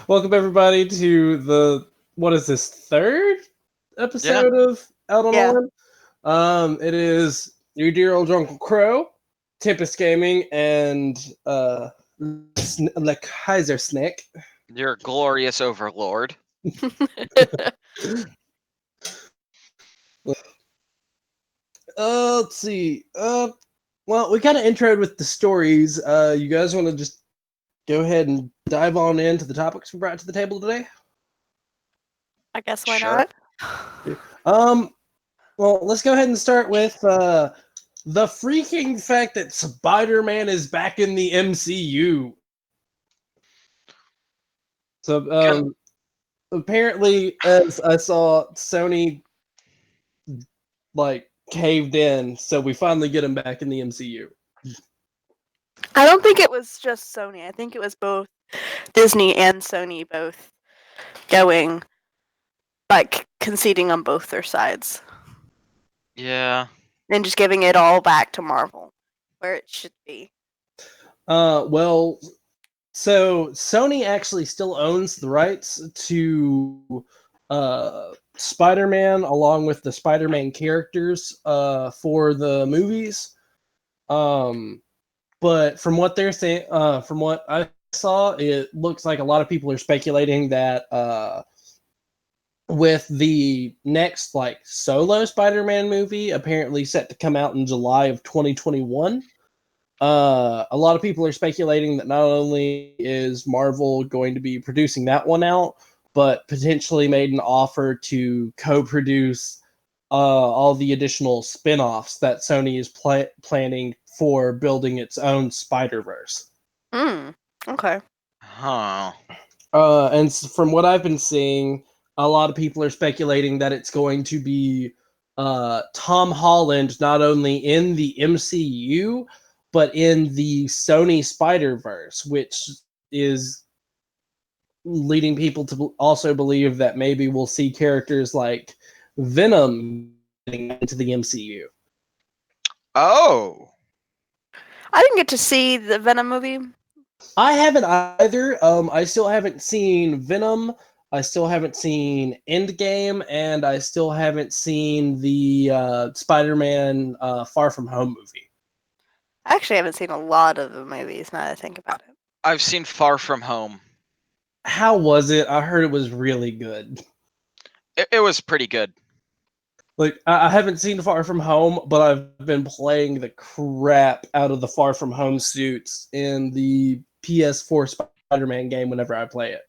Welcome everybody to what is this, third episode of Out on a Limb? It is your dear old DruncleCrow, Tempest Gaming, and Kaiser Snek. Your glorious overlord. Let's see. Well, we kind of introed with the stories. You guys want to just go ahead and dive on into the topics we brought to the table today? I guess why not? Well, let's go ahead and start with the freaking fact that Spider-Man is back in the MCU. So, apparently, as I saw, Sony caved in, so we finally get him back in the MCU. I don't think it was just Sony. I think it was both Disney and Sony both going, conceding on both their sides. Yeah. And just giving it all back to Marvel, where it should be. Well, so Sony actually still owns the rights to Spider-Man along with the Spider-Man characters for the movies. But from what they're saying, from what I saw, it looks like a lot of people are speculating that with the next solo Spider-Man movie apparently set to come out in July of 2021, a lot of people are speculating that not only is Marvel going to be producing that one out, but potentially made an offer to co-produce all the additional spin-offs that Sony is planning for building its own Spider-Verse. Okay. Huh. And from what I've been seeing, a lot of people are speculating that it's going to be Tom Holland not only in the MCU, but in the Sony Spider-Verse, which is leading people to also believe that maybe we'll see characters like Venom getting into the MCU. Oh! I didn't get to see the Venom movie. I haven't either. I still haven't seen Venom. I still haven't seen Endgame, and I still haven't seen the Spider-Man Far From Home movie. I actually haven't seen a lot of the movies now that I think about it. I've seen Far From Home. How was it? I heard it was really good. It was pretty good. I haven't seen Far From Home, but I've been playing the crap out of the Far From Home suits in the PS4 Spider-Man game whenever I play it.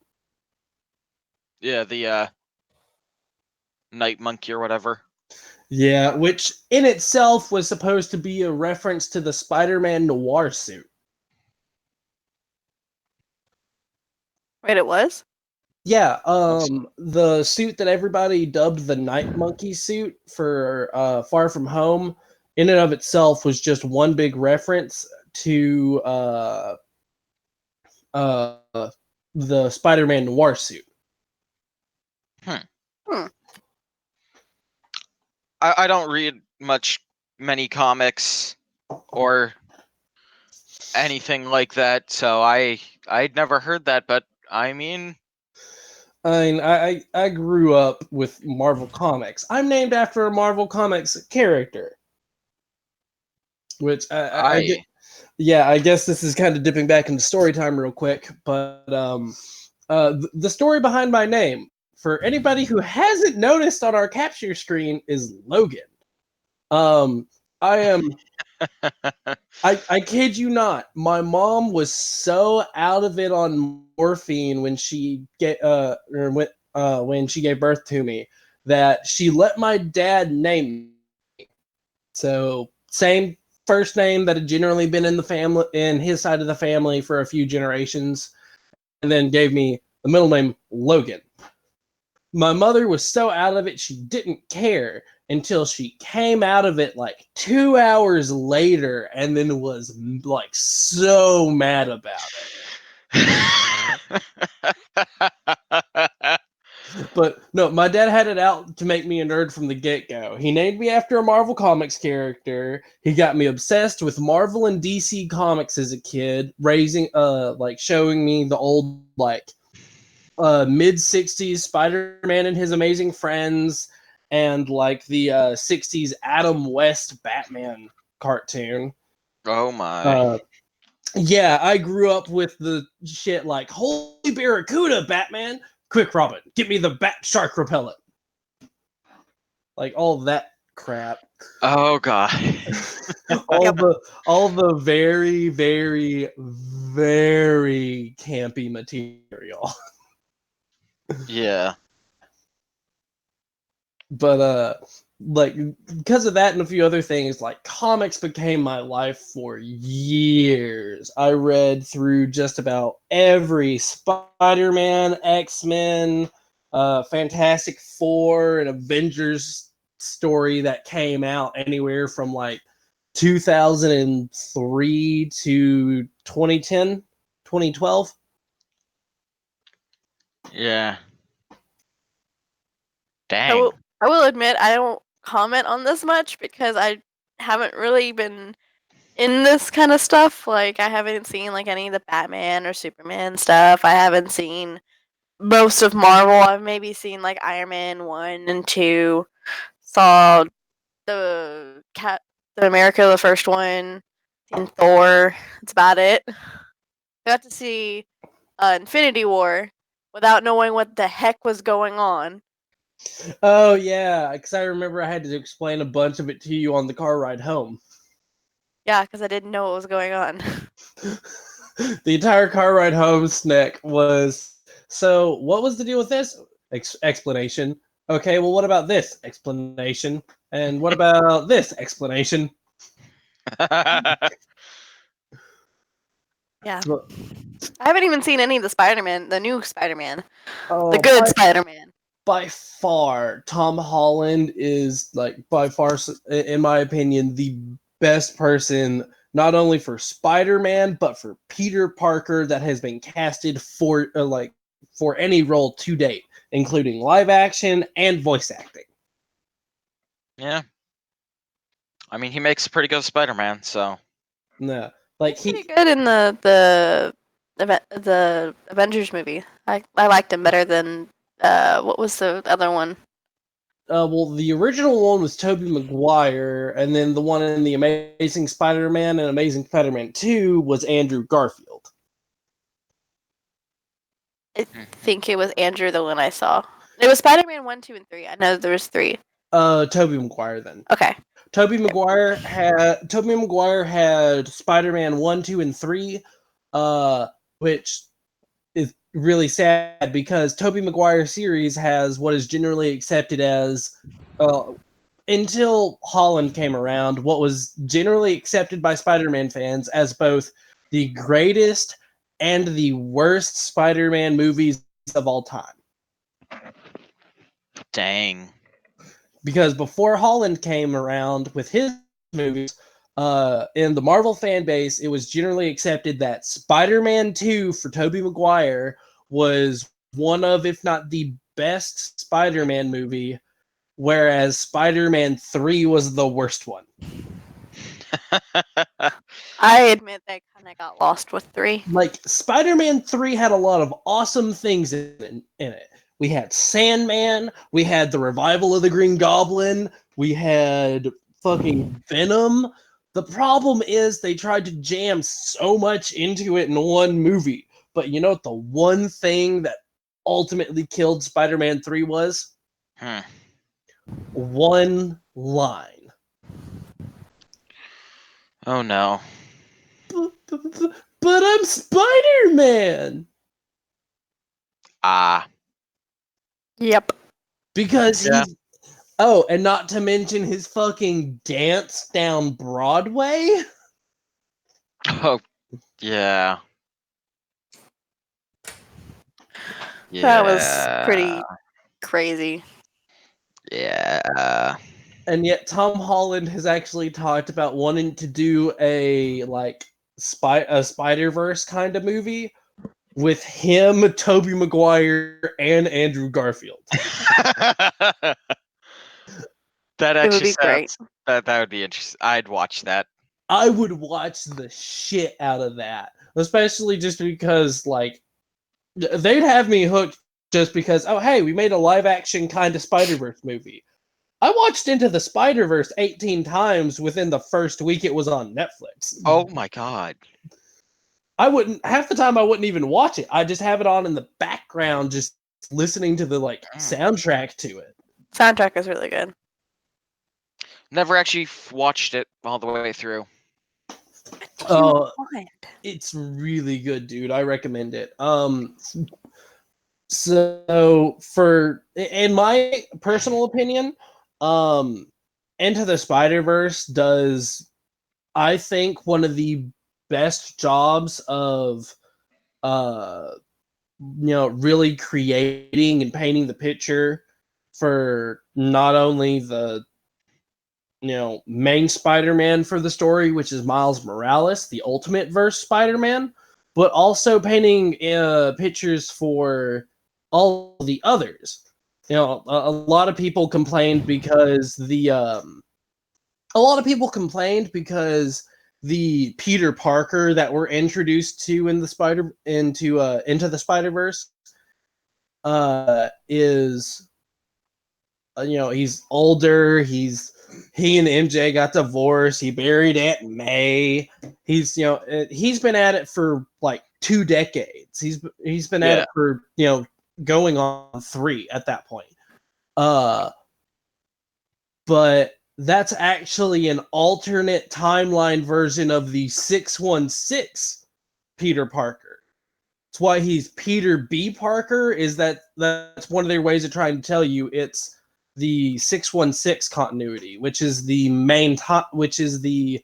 Yeah, the Night Monkey or whatever. Yeah, which in itself was supposed to be a reference to the Spider-Man Noir suit. Wait, it was? Yeah, the suit that everybody dubbed the Night Monkey suit for Far From Home, in and of itself, was just one big reference to the Spider-Man Noir suit. I don't read many comics or anything like that, so I'd never heard that, but I mean, I grew up with Marvel Comics. I'm named after a Marvel Comics character. Which I guess this is kind of dipping back into story time real quick, but the story behind my name, for anybody who hasn't noticed on our capture screen, is Logan. I kid you not. My mom was so out of it on morphine when she when she gave birth to me that she let my dad name me. So same first name that had generally been in the family, in his side of the family, for a few generations, and then gave me the middle name Logan. My mother was so out of it, she didn't care until she came out of it 2 hours later, and then was so mad about it. But no, my dad had it out to make me a nerd from the get-go. He named me after a Marvel Comics character. He got me obsessed with Marvel and DC Comics as a kid, showing me the old mid-60s Spider-Man and His Amazing Friends, and like the 60s Adam West Batman cartoon. Oh my. Yeah, I grew up with the shit like, holy barracuda, Batman! Quick, Robin, get me the bat shark repellent. Like all that crap. Oh god. all the very, very, very campy material. Yeah. But like because of that and a few other things, like comics became my life for years. I read through just about every Spider-Man, X-Men, Fantastic Four, and Avengers story that came out anywhere from like 2003 to 2010, 2012. Yeah. I Dang. will admit I don't comment on this much because I haven't really been in this kind of stuff. Like, I haven't seen like any of the Batman or Superman stuff. I haven't seen most of Marvel. I've maybe seen like Iron Man 1 and 2. Saw the America, the first one, seen Thor. That's about it. I got to see Infinity War without knowing what the heck was going on. Oh yeah, because I remember I had to explain a bunch of it to you on the car ride home. Yeah, because I didn't know what was going on. The entire car ride home, Snek, was, so what was the deal with this? Explanation. Okay, well, what about this? Explanation. And what about this? Explanation. Yeah. I haven't even seen any of the Spider-Man, the new Spider-Man, Oh, the good Spider-Man. by far, Tom Holland is like by far, in my opinion, the best person not only for Spider-Man but for Peter Parker that has been casted for for any role to date, including live action and voice acting. Yeah. I mean, he makes a pretty good Spider-Man, so. No, like He's pretty good in the Avengers movie. I liked him better than what was the other one? well, the original one was Tobey Maguire, and then the one in the Amazing Spider-Man and Amazing Spider-Man 2 was Andrew Garfield. I think it was Andrew, the one I saw. It was Spider-Man 1, 2, and 3. I know there was 3. Tobey Maguire then. Okay. Tobey Maguire had Spider-Man 1, 2, and 3, which is really sad because Tobey Maguire series has what is generally accepted as, until Holland came around, what was generally accepted by Spider-Man fans as both the greatest and the worst Spider-Man movies of all time. Dang. Because before Holland came around with his movies, in the Marvel fan base, it was generally accepted that Spider-Man 2 for Tobey Maguire was one of, if not the best Spider-Man movie, whereas Spider-Man 3 was the worst one. I admit they kind of got lost with 3. Like, Spider-Man 3 had a lot of awesome things in it. We had Sandman, we had the revival of the Green Goblin, we had fucking Venom. The problem is they tried to jam so much into it in one movie. But you know what the one thing that ultimately killed Spider-Man 3 was? One line. Oh no. But I'm Spider-Man! Yep. Because he's... Oh, and not to mention his fucking dance down Broadway? Oh, yeah. Yeah. That was pretty crazy. Yeah. And yet Tom Holland has actually talked about wanting to do a Spider-Verse kind of movie with him, Tobey Maguire, and Andrew Garfield. That It would actually be great. sounds that would be interesting. I'd watch that. I would watch the shit out of that, especially just because like they'd have me hooked just because, oh, hey, we made a live-action kind of Spider-Verse movie. I watched Into the Spider-Verse 18 times within the first week it was on Netflix. Oh my god. Half the time I wouldn't even watch it. I just have it on in the background, just listening to the soundtrack to it. Soundtrack is really good. Never actually watched it all the way through. It's really good, dude. I recommend it. So in my personal opinion, Into the Spider-Verse does, I think, one of the best jobs of really creating and painting the picture for not only the main Spider-Man for the story, which is Miles Morales, the Ultimate Verse Spider-Man, but also painting pictures for all the others. A lot of people complained because the Peter Parker that we're introduced to into the Spider-Verse is he's older. He and MJ got divorced. He buried Aunt May. He's been at it for like 2 decades. He's been at it for going on 3 at that point. But that's actually an alternate timeline version of the 616 Peter Parker. That's why he's Peter B. Parker. That's one of their ways of trying to tell you it's the 616 continuity, which is the main continuity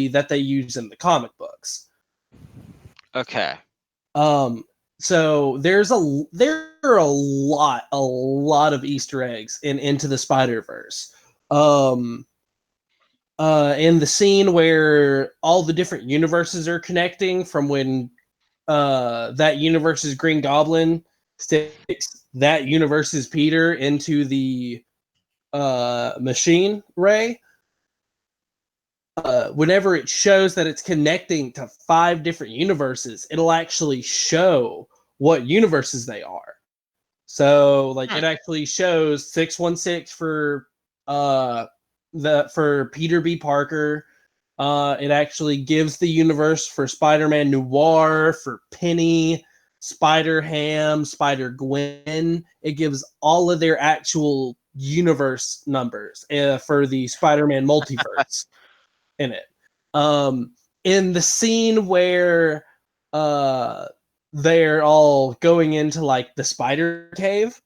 that they use in the comic books. Okay. So there are a lot of Easter eggs in Into the Spider-Verse. In the scene where all the different universes are connecting from when that universe's Green Goblin sticks that universe's Peter into the machine ray. Whenever it shows that it's connecting to 5 different universes, it'll actually show what universes they are. So, it actually shows 616 for Peter B. Parker. It actually gives the universe for Spider-Man Noir, for Penny, Spider-Ham, Spider-Gwen. It gives all of their actual universe numbers for the Spider-Man multiverse in it. In the scene where they're all going into the spider cave,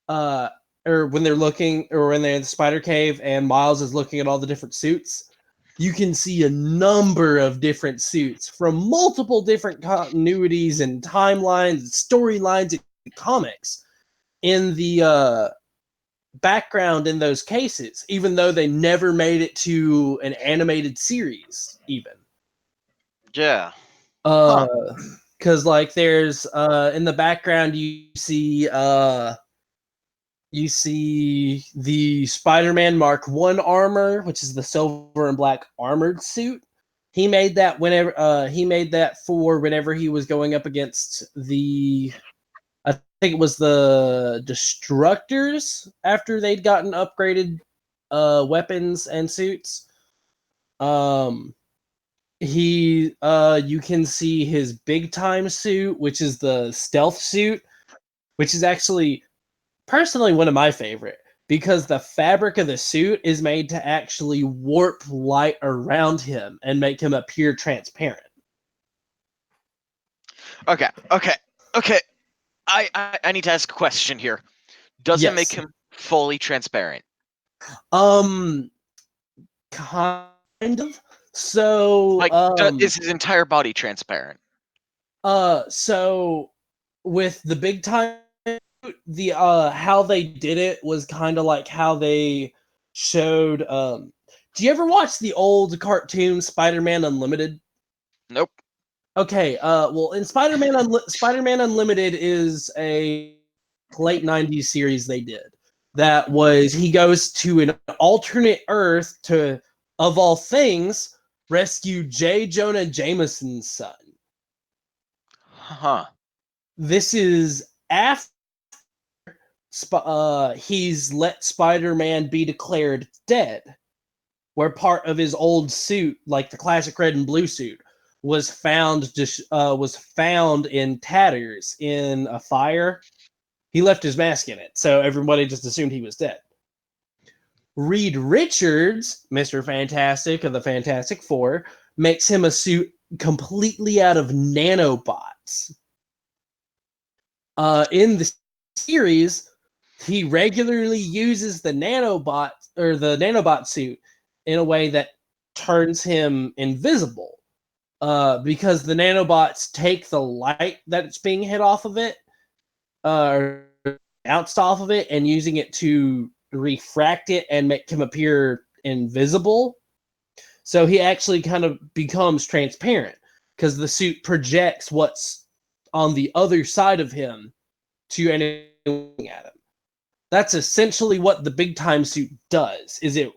or when they're in the spider cave and Miles is looking at all the different suits, you can see a number of different suits from multiple different continuities and timelines, and storylines, and comics in the background in those cases, even though they never made it to an animated series, even. Yeah. Because there's in the background you see the Spider-Man Mark I armor, which is the silver and black armored suit. He made that for whenever he was going up against I think it was the Destructors after they'd gotten upgraded weapons and suits. You can see his big time suit, which is the stealth suit, which is actually personally one of my favorite, because the fabric of the suit is made to actually warp light around him and make him appear transparent. Okay. I need to ask a question here. Does it make him fully transparent? Kind of. So is his entire body transparent? So with the big time, the how they did it was kind of like how they showed. Do you ever watch the old cartoon Spider-Man Unlimited? Nope. Okay. Well, in Spider-Man Unlimited is a late '90s series they did. That was he goes to an alternate Earth to, of all things, rescue J. Jonah Jameson's son. Huh. this is after he's let Spider-Man be declared dead, where part of his old suit, like the classic red and blue suit, was found in tatters in a fire. He left his mask in it, so everybody just assumed he was dead. Reed Richards, Mr. Fantastic of the Fantastic Four, makes him a suit completely out of nanobots. In the series, he regularly uses the nanobot suit in a way that turns him invisible. Because the nanobots take the light that's being hit off of it, bounced off of it, and using it to refract it and make him appear invisible. So he actually kind of becomes transparent because the suit projects what's on the other side of him to anyone looking at him. That's essentially what the big time suit does. Is it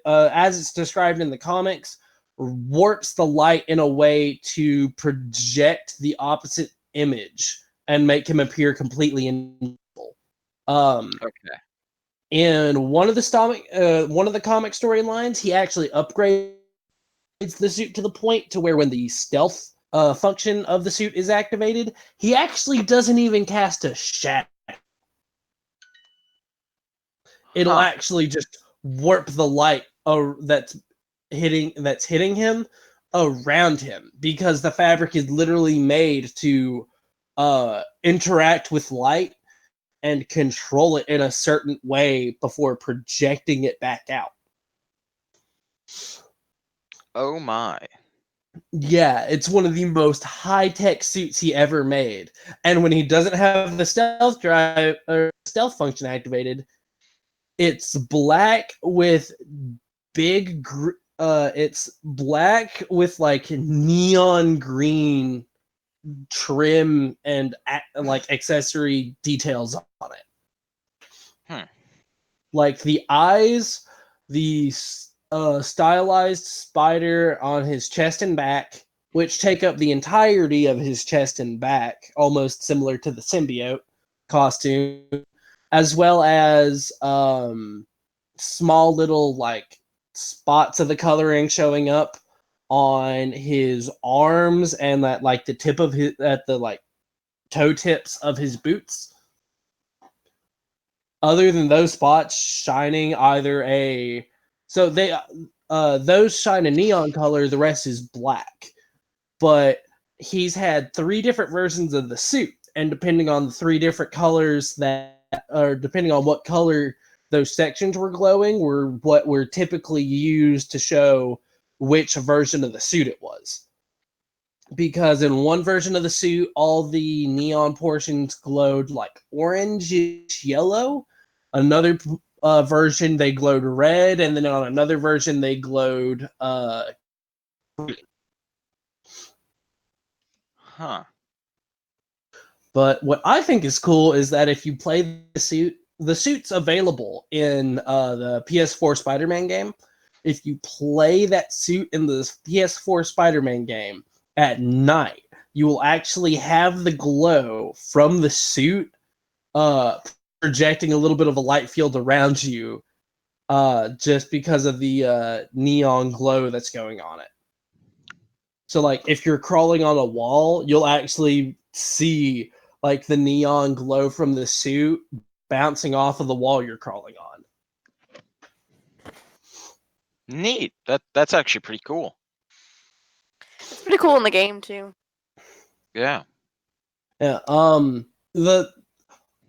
as it's described in the comics, warps the light in a way to project the opposite image and make him appear completely invisible. Okay. In one of the comic storylines, he actually upgrades the suit to the point to where when the stealth function of the suit is activated, he actually doesn't even cast a shadow. It'll actually just warp the light that's hitting him around him, because the fabric is literally made to interact with light and control it in a certain way before projecting it back out. Oh my. Yeah, it's one of the most high-tech suits he ever made. And when he doesn't have the stealth drive or stealth function activated, it's black with it's black with like neon green trim and like accessory details on it. Like the eyes, the stylized spider on his chest and back, which take up the entirety of his chest and back, almost similar to the symbiote costume, as well as small little like spots of the coloring showing up on his arms and that like the tip of his at the like toe tips of his boots. Other than those spots shining those shine a neon color, the rest is black. But he's had 3 different versions of the suit, and depending on the 3 different colors depending on what color those sections were glowing, were what were typically used to show which version of the suit it was. Because in one version of the suit, all the neon portions glowed like orange yellow. Another version, they glowed red, and then on another version, they glowed green. But what I think is cool is that if you play the suit's available in the PS4 Spider-Man game. If you play that suit in the PS4 Spider-Man game at night, you will actually have the glow from the suit projecting a little bit of a light field around you just because of the neon glow that's going on it. So, like, if you're crawling on a wall, you'll actually see, like, the neon glow from the suit bouncing off of the wall you're crawling on. Neat. That's actually pretty cool. It's pretty cool in the game, too. Yeah. Yeah.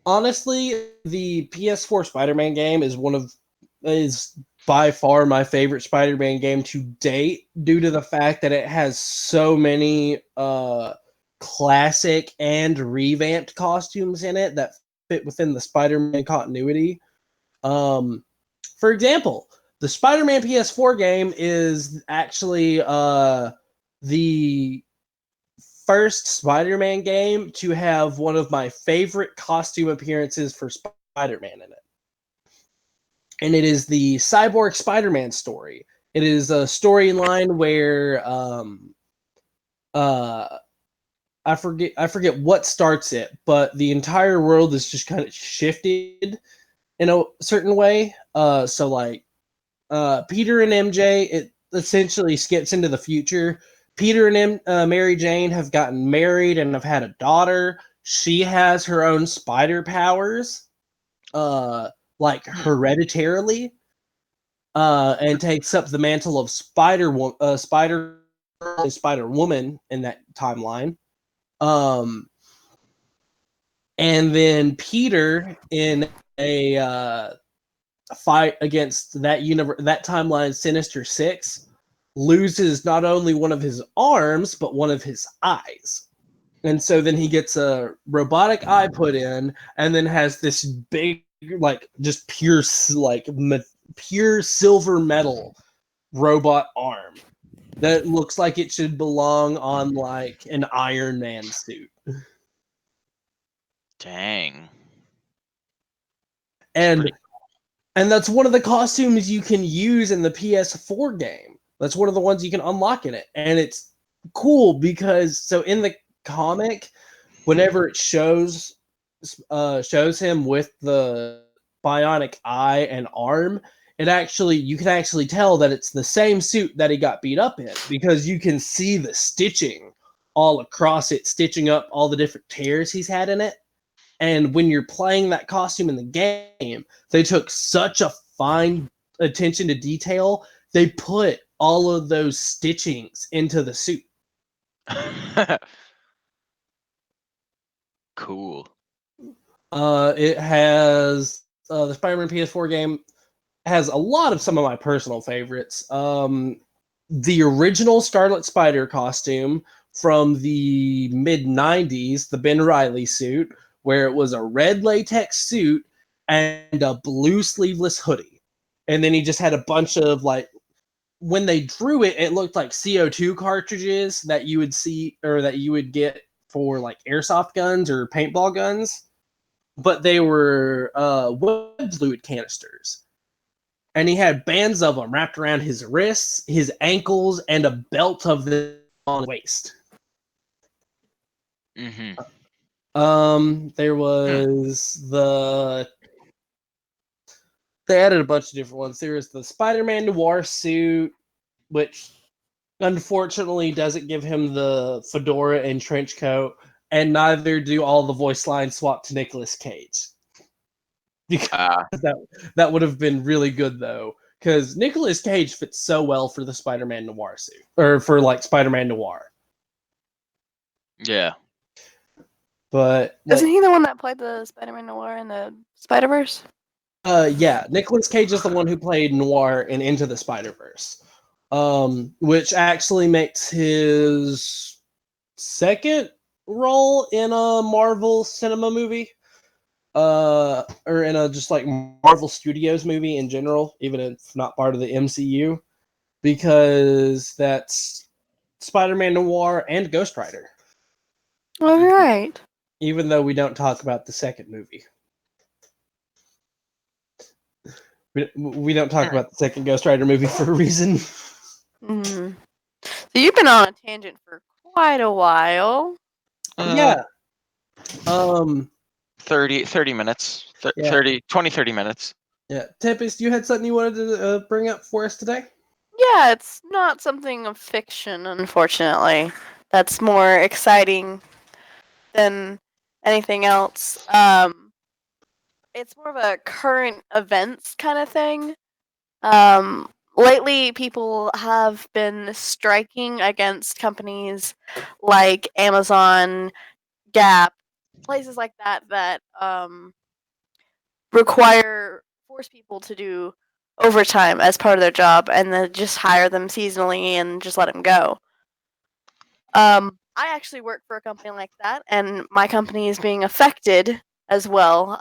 Honestly, the PS4 Spider-Man game is by far my favorite Spider-Man game to date, due to the fact that it has so many classic and revamped costumes in it that fit within the Spider-Man continuity. For example, the Spider-Man PS4 game is actually the first Spider-Man game to have one of my favorite costume appearances for Spider-Man in it. And it is the Cyborg Spider-Man story. It is a storyline where I forget what starts it, but the entire world is just kind of shifted in a certain way. So like Peter and MJ, it essentially skips into the future. Peter and Mary Jane have gotten married and have had a daughter. She has her own spider powers, like hereditarily, and takes up the mantle of Spider Woman in that timeline. And then Peter, in a fight against that timeline Sinister Six, loses not only one of his arms but one of his eyes, and so then he gets a robotic eye put in, and then has this big, like, just pure silver metal robot arm that looks like it should belong on like an Iron Man suit. Dang. And that's one of the costumes you can use in the PS4 game. That's one of the ones you can unlock in it. And it's cool because, so in the comic, whenever it shows him with the bionic eye and arm, you can actually tell that it's the same suit that he got beat up in, because you can see the stitching all across it, stitching up all the different tears he's had in it. And when you're playing that costume in the game, they took such a fine attention to detail. They put all of those stitchings into the suit. Cool. It has the Spider-Man PS4 game has a lot of some of my personal favorites. The original Scarlet Spider costume from the mid-90s, the Ben Reilly suit, where it was a red latex suit and a blue sleeveless hoodie. And then he just had a bunch of, like, when they drew it, it looked like CO2 cartridges that you would see, or that you would get for like airsoft guns or paintball guns, but they were web fluid canisters. And he had bands of them wrapped around his wrists, his ankles, and a belt of them on his waist. Mm-hmm. There was they added a bunch of different ones. There was the Spider-Man Noir suit, which unfortunately doesn't give him the fedora and trench coat, and neither do all the voice lines swap to Nicolas Cage. Because that would have been really good, though, because Nicolas Cage fits so well for the Spider-Man Noir suit, or for like Spider-Man Noir. Yeah. But isn't he the one that played the Spider-Man Noir in the Spider-Verse? Yeah, Nicolas Cage is the one who played Noir in Into the Spider-Verse, which actually makes his second role in a Marvel cinema movie, or in a just like Marvel Studios movie in general, even if it's not part of the MCU, because that's Spider-Man Noir and Ghost Rider. All right. Even though we don't talk about the second movie. We don't talk about the second Ghost Rider movie for a reason. Mm-hmm. So you've been on a tangent for quite a while. Yeah. 30 minutes. 30 minutes. Yeah. Tempest, you had something you wanted to bring up for us today? Yeah, it's not something of fiction, unfortunately. That's more exciting than anything else. It's more of a current events kind of thing. Lately, people have been striking against companies like Amazon, Gap, places like that force people to do overtime as part of their job, and then just hire them seasonally and just let them go. I actually work for a company like that, and my company is being affected as well.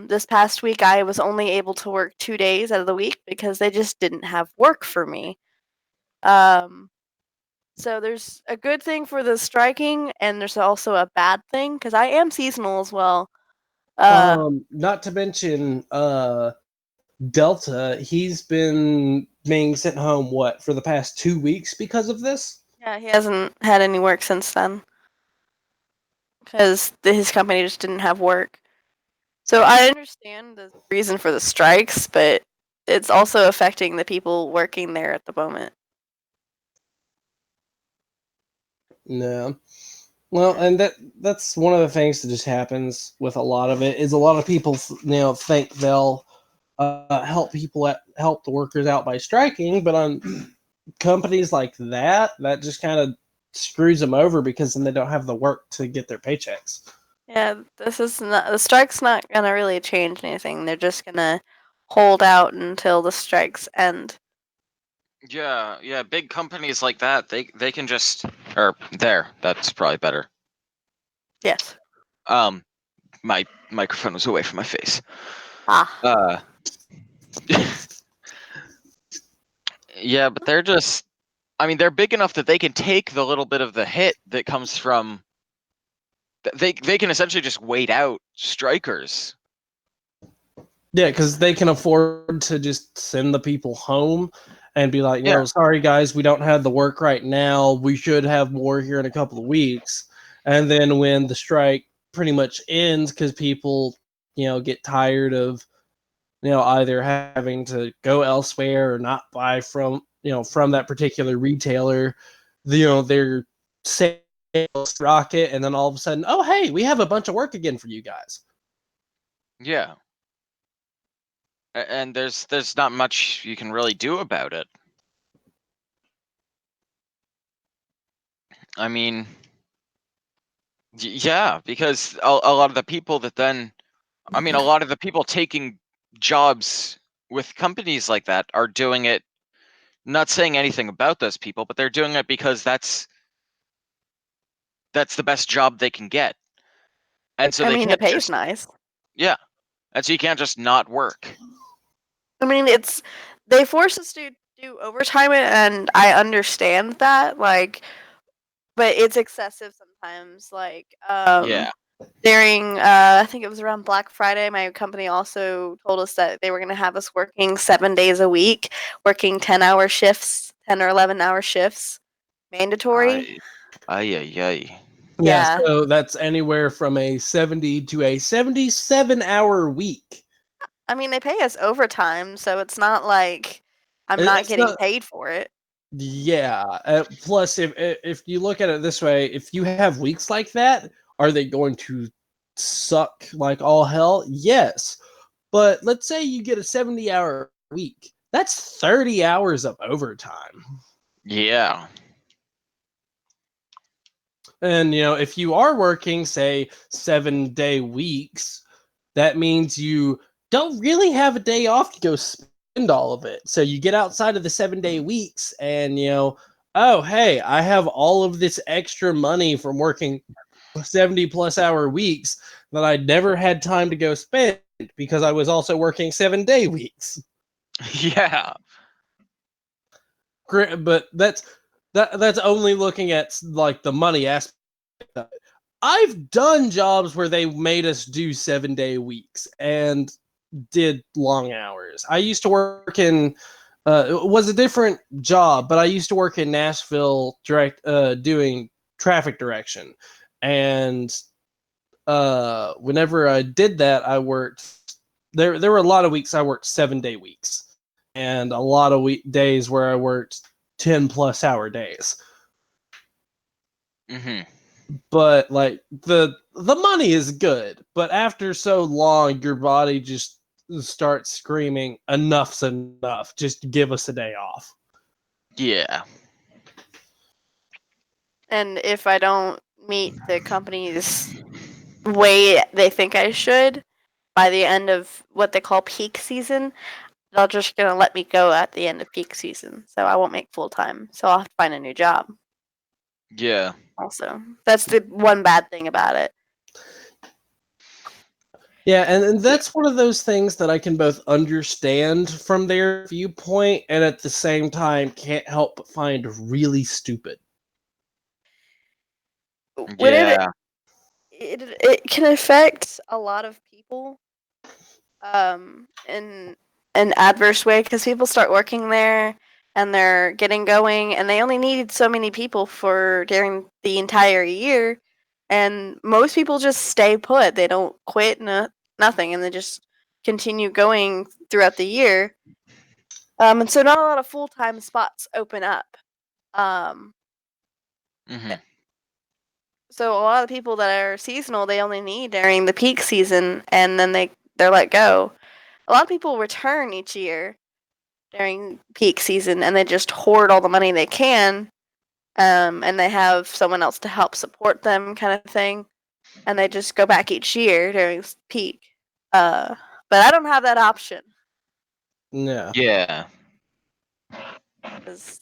This past week, I was only able to work 2 days out of the week because they just didn't have work for me. So there's a good thing for the striking, and there's also a bad thing because I am seasonal as well. Not to mention, Delta, he's been being sent home, for the past 2 weeks because of this? Yeah, he hasn't had any work since then. because his company just didn't have work. So I understand the reason for the strikes, but it's also affecting the people working there at the moment. No. Well, and that's one of the things that just happens with a lot of it is a lot of people, think they'll help help the workers out by striking, but on companies like that just kind of screws them over because then they don't have the work to get their paychecks. Yeah, the strike's not gonna really change anything. They're just gonna hold out until the strikes end. Yeah, big companies like that, they can just or there. That's probably better. Yes. My microphone was away from my face. Ah. Yeah, but they're just. I mean, they're big enough that they can take the little bit of the hit that comes from. They can essentially just wait out strikers. Yeah, because they can afford to just send the people home and be like, Yeah. sorry guys, we don't have the work right now. We should have more here in a couple of weeks. And then when the strike pretty much ends because people, get tired of, either having to go elsewhere or not buy from that particular retailer, their sales rocket, and then all of a sudden, oh hey, we have a bunch of work again for you guys. Yeah. And there's not much you can really do about it. I mean, yeah, because a lot of the people that then, I mean, a lot of the people taking jobs with companies like that are doing it, not saying anything about those people, but they're doing it because that's the best job they can get. And so I they mean, the can't pay's just, nice. yeah. And so you can't just not work. I mean, they force us to do overtime, and I understand that, like, but it's excessive sometimes. Like, Yeah. during I think it was around Black Friday, my company also told us that they were going to have us working 7 days a week, working 10-hour shifts, 10 or 11-hour shifts, mandatory. Ay. Yeah, Yeah. so that's anywhere from a 70 to a 77-hour week. I mean, they pay us overtime, so it's not like I'm not It's getting not, paid for it. yeah. Plus, if you look at it this way, if you have weeks like that, are they going to suck like all hell? Yes. But let's say you get a 70-hour week. That's 30 hours of overtime. Yeah. And, if you are working, say, 7-day weeks, that means you don't really have a day off to go spend all of it. So you get outside of the 7-day weeks and, oh, hey, I have all of this extra money from working 70 plus hour weeks that I never had time to go spend because I was also working 7-day weeks. Yeah. But that's only looking at like the money aspect of it. I've done jobs where they made us do 7-day weeks and did long hours. I used to work in it was a different job, but I used to work in Nashville doing traffic direction. And whenever I did that, I worked there were a lot of weeks I worked 7-day weeks and a lot of days where I worked 10 plus hour days. Mhm. But like the money is good, but after so long your body just starts screaming enough's enough, just give us a day off. Yeah. And if I don't meet the company's way they think I should by the end of what they call peak season, they're just going to let me go at the end of peak season. So I won't make full time. So I'll have to find a new job. Yeah. Also, that's the one bad thing about it. Yeah, and that's one of those things that I can both understand from their viewpoint and at the same time can't help but find really stupid. When Yeah. it can affect a lot of people in an adverse way because people start working there and they're getting going and they only need so many people for during the entire year, and most people just stay put. They don't quit, nothing, and they just continue going throughout the year. And so not a lot of full-time spots open up. So a lot of people that are seasonal, they only need during the peak season, and then they're let go. A lot of people return each year during peak season, and they just hoard all the money they can, and they have someone else to help support them, kind of thing, and they just go back each year during peak. But I don't have that option. No. Yeah. Because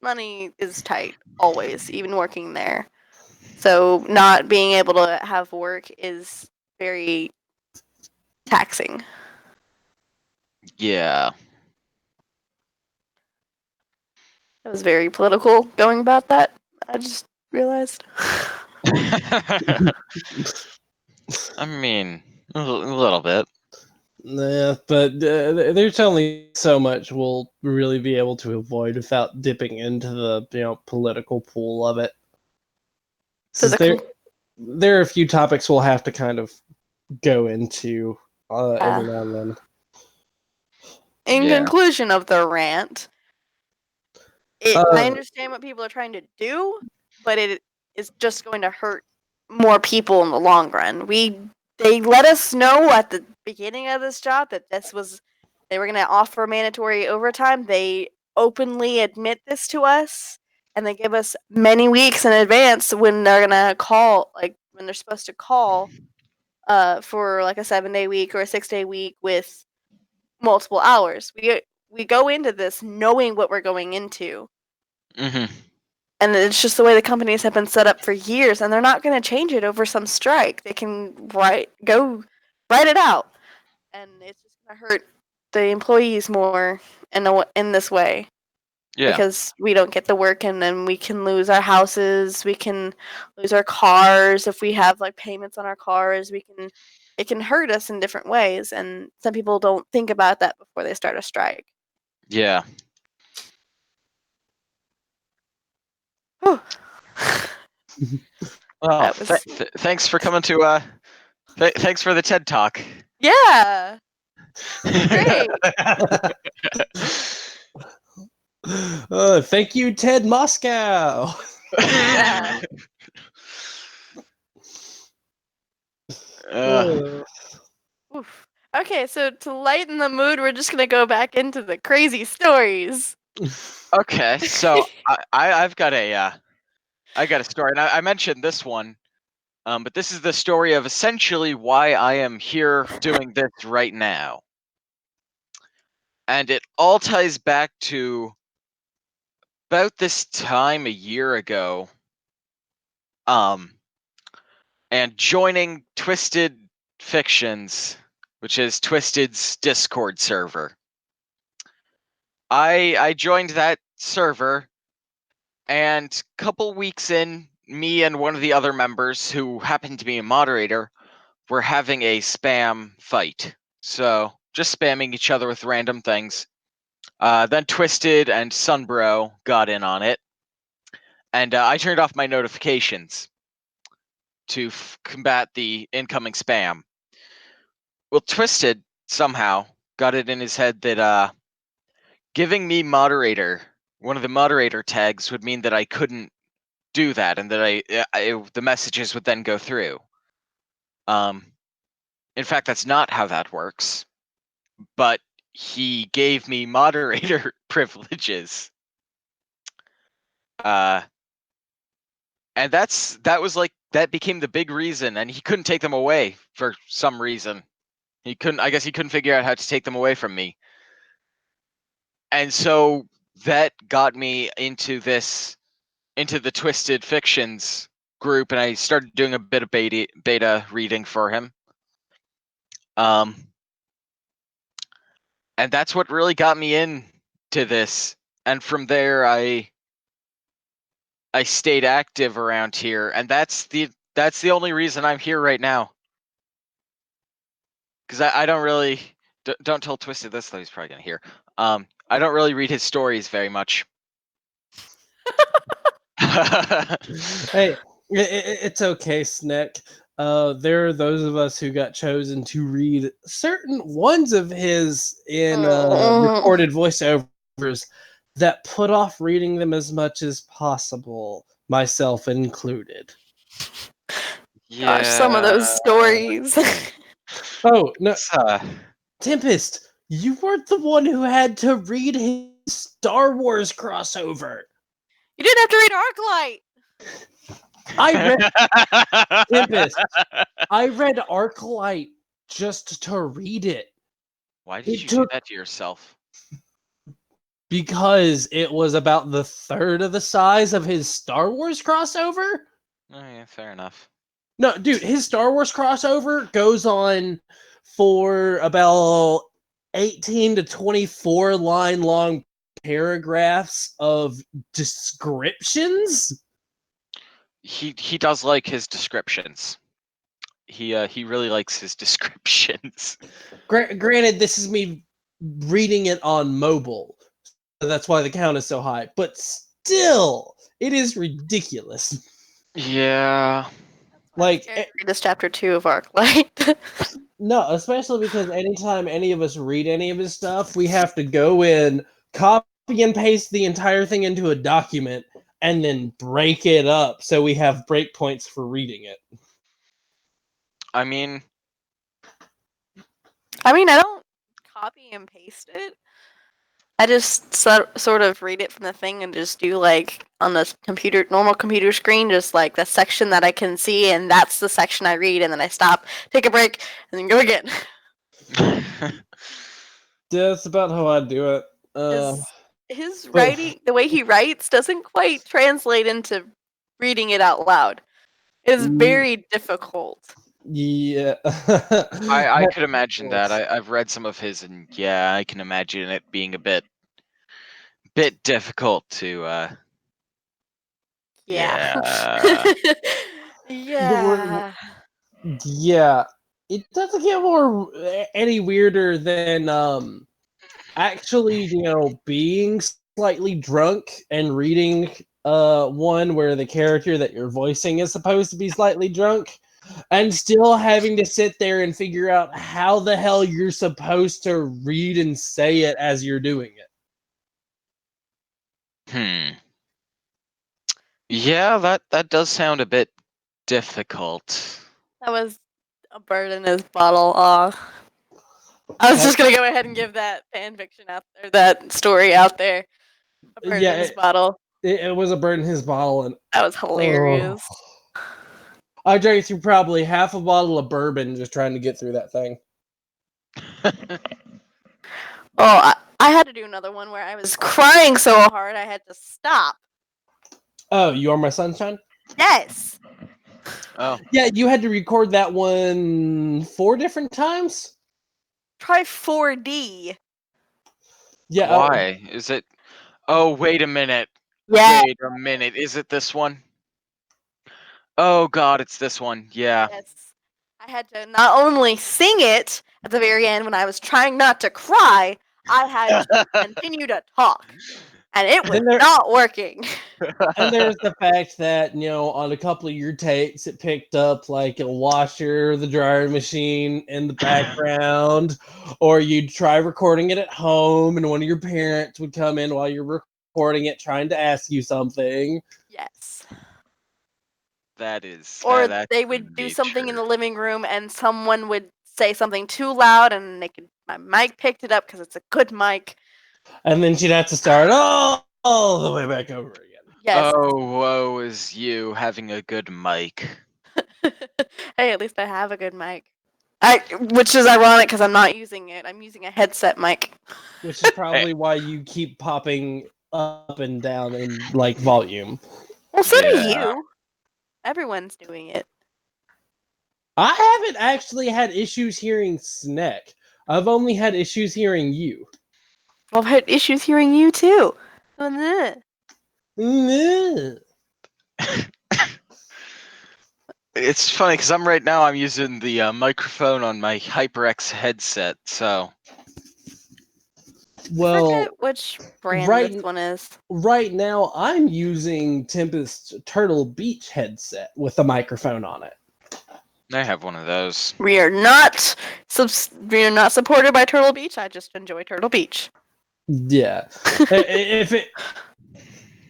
money is tight always, even working there. So not being able to have work is very taxing. Yeah. It was very political going about that. I just realized. I mean, a little bit. Yeah, but there's only so much we'll really be able to avoid without dipping into the political pool of it. So there are a few topics we'll have to kind of go into every now and then. In conclusion of the rant, I understand what people are trying to do, but it is just going to hurt more people in the long run. They let us know at the beginning of this job that they were going to offer mandatory overtime. They openly admit this to us, and they give us many weeks in advance when they're going to call, like when they're supposed to call for like a 7-day week or a 6-day week with multiple hours. We go into this knowing what we're going into. And it's just the way the companies have been set up for years, and they're not going to change it over some strike. They can write it out, and it's just going to hurt the employees more in this way. Yeah. Because we don't get the work, and then we can lose our houses, we can lose our cars if we have like payments on our cars. It can hurt us in different ways, and some people don't think about that before they start a strike. Yeah. Well, thanks for coming to thanks for the TED Talk. Yeah. Great. Thank you, Ted Moscow. Yeah. Oof. Okay, so to lighten the mood, we're just gonna go back into the crazy stories. Okay, so I've got a story, and I mentioned this one, but this is the story of essentially why I am here doing this right now, and it all ties back to about this time a year ago, and joining Twisted Fictions, which is Twisted's Discord server. I joined that server, and a couple weeks in, me and one of the other members, who happened to be a moderator, were having a spam fight. So just spamming each other with random things. Then Twisted and Sunbro got in on it, and I turned off my notifications to combat the incoming spam. Well, Twisted somehow got it in his head that giving me one of the moderator tags would mean that I couldn't do that, and that the messages would then go through. In fact, that's not how that works. But he gave me moderator privileges. And that became the big reason, and he couldn't take them away for some reason. I guess he couldn't figure out how to take them away from me. And so that got me into the Twisted Fictions group, and I started doing a bit of beta reading for him. And that's what really got me into this. And from there, I stayed active around here, and that's the only reason I'm here right now. Because I don't really don't tell Twisted this, though he's probably gonna hear. I don't really read his stories very much. Hey, It's okay, Snek. There are those of us who got chosen to read certain ones of his in recorded voiceovers that put off reading them as much as possible, myself included. Gosh, some of those stories. Oh, no. It's, Tempest, you weren't the one who had to read his Star Wars crossover. You didn't have to read Arclight. I read Tempest. I read Acolytes just to read it. Why did you do that to yourself? Because it was about the third of the size of his Star Wars crossover. Oh yeah, fair enough. No, dude, his Star Wars crossover goes on for about 18 to 24 line long paragraphs of descriptions. He does like his descriptions. He really likes his descriptions. Granted, this is me reading it on mobile, so that's why the count is so high. But still, it is ridiculous. Yeah. Like, read this chapter 2 of Arclight. No, especially because anytime any of us read any of his stuff, we have to go in, copy and paste the entire thing into a document, and then break it up so we have breakpoints for reading it. I mean, I don't copy and paste it. I just sort of read it from the thing and just do like on the normal computer screen, just like the section that I can see, and that's the section I read, and then I stop, take a break, and then go again. That's about how I do it. His writing, the way he writes, doesn't quite translate into reading it out loud. It's very difficult. Yeah. I could imagine that. I've read some of his, and yeah, I can imagine it being a bit difficult to. Yeah. Yeah. Yeah. It doesn't get any weirder than actually, being slightly drunk and reading one where the character that you're voicing is supposed to be slightly drunk, and still having to sit there and figure out how the hell you're supposed to read and say it as you're doing it. Yeah, that does sound a bit difficult. That was a bird in his bottle. I was just gonna go ahead and give that fan fiction out there, that story out there. A bird in his bottle. It was a bird in his bottle, and that was hilarious. I drank through probably half a bottle of bourbon just trying to get through that thing. I had to do another one where I was crying so hard I had to stop. Oh, You Are My Sunshine? Yes. Oh. Yeah, you had to record that one 4 different times? Try 4D. Yeah. Why? Is it... Oh, wait a minute. Yeah. Wait a minute. Is it this one? Oh god, it's this one. Yeah. Yes. I had to not only sing it at the very end when I was trying not to cry, I had to continue to talk. And it was not working. And there's the fact that, on a couple of your takes, it picked up like a washer, the dryer machine in the background, or you'd try recording it at home and one of your parents would come in while you're recording it trying to ask you something. Yes. That is... Or they would do something in the living room and someone would say something too loud and my mic picked it up because it's a good mic. And then she'd have to start all the way back over again. Yes. Oh, woe is you having a good mic. Hey, at least I have a good mic. Which is ironic because I'm not using it. I'm using a headset mic. Which is probably why you keep popping up and down in volume. Well, so do you. Everyone's doing it. I haven't actually had issues hearing Snek. I've only had issues hearing you. I've had issues hearing you too. It's funny because I'm using the microphone on my HyperX headset, so Well, Forget which brand right- this one is. right now I'm using Tempest Turtle Beach headset with a microphone on it. I have one of those. We are not supported by Turtle Beach. I just enjoy Turtle Beach. Yeah.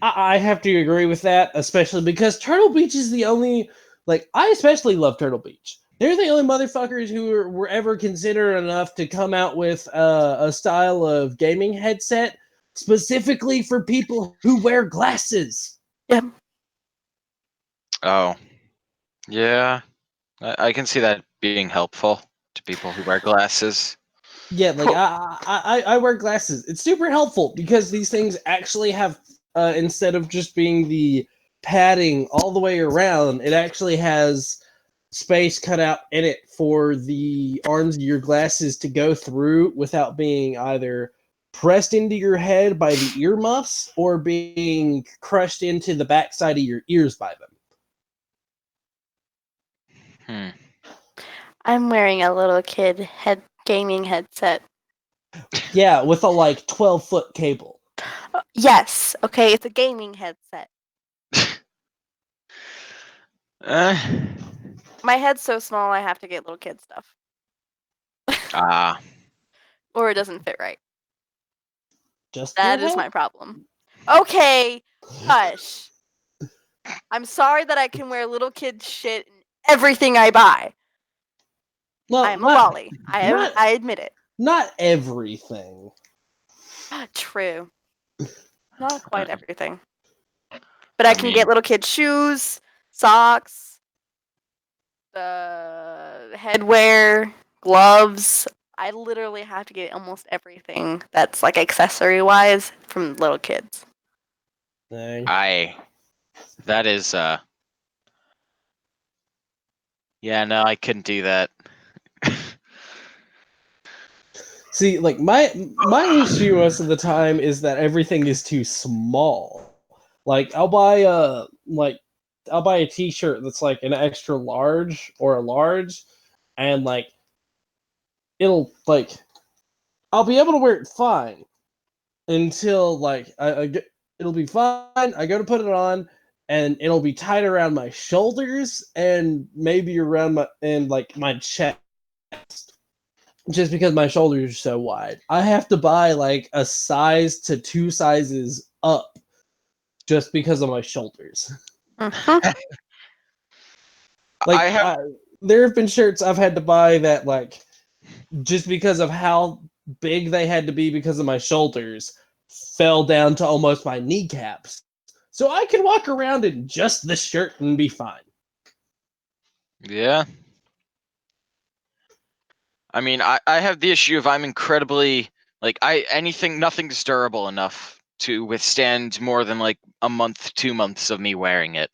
I have to agree with that, especially because Turtle Beach is the only, like, I especially love Turtle Beach. They're the only motherfuckers who were ever considered enough to come out with a style of gaming headset specifically for people who wear glasses. Oh, yeah. I can see that being helpful to people who wear glasses. Yeah, like I wear glasses. It's super helpful because these things actually have, instead of just being the padding all the way around, it actually has space cut out in it for the arms of your glasses to go through without being either pressed into your head by the earmuffs or being crushed into the backside of your ears by them. I'm wearing a little kid gaming headset. Yeah, with a like 12-foot cable. Yes, okay, it's a gaming headset. My head's so small I have to get little kid stuff. Or it doesn't fit right. Just That is my problem. Okay, hush. I'm sorry that I can wear little kid shit in everything I buy. Well, I'm a lolly. I admit it. Not everything. True. Not quite everything. But I can get little kid shoes, socks, headwear, gloves. I literally have to get almost everything that's like accessory wise from little kids. Dang. That is yeah, no, I couldn't do that. See, like my issue most of the time is that everything is too small. Like I'll buy a t-shirt that's like an extra large or a large, and like it'll like I'll be able to wear it fine until like it'll be fine. I go to put it on and it'll be tied around my shoulders and maybe around my chest. Just because my shoulders are so wide. I have to buy like a size to 2 sizes up just because of my shoulders. Like there have been shirts I've had to buy that like just because of how big they had to be because of my shoulders fell down to almost my kneecaps. So I can walk around in just the shirt and be fine. Yeah. I mean, I have the issue of I'm incredibly like nothing's durable enough to withstand more than like a month, 2 months of me wearing it.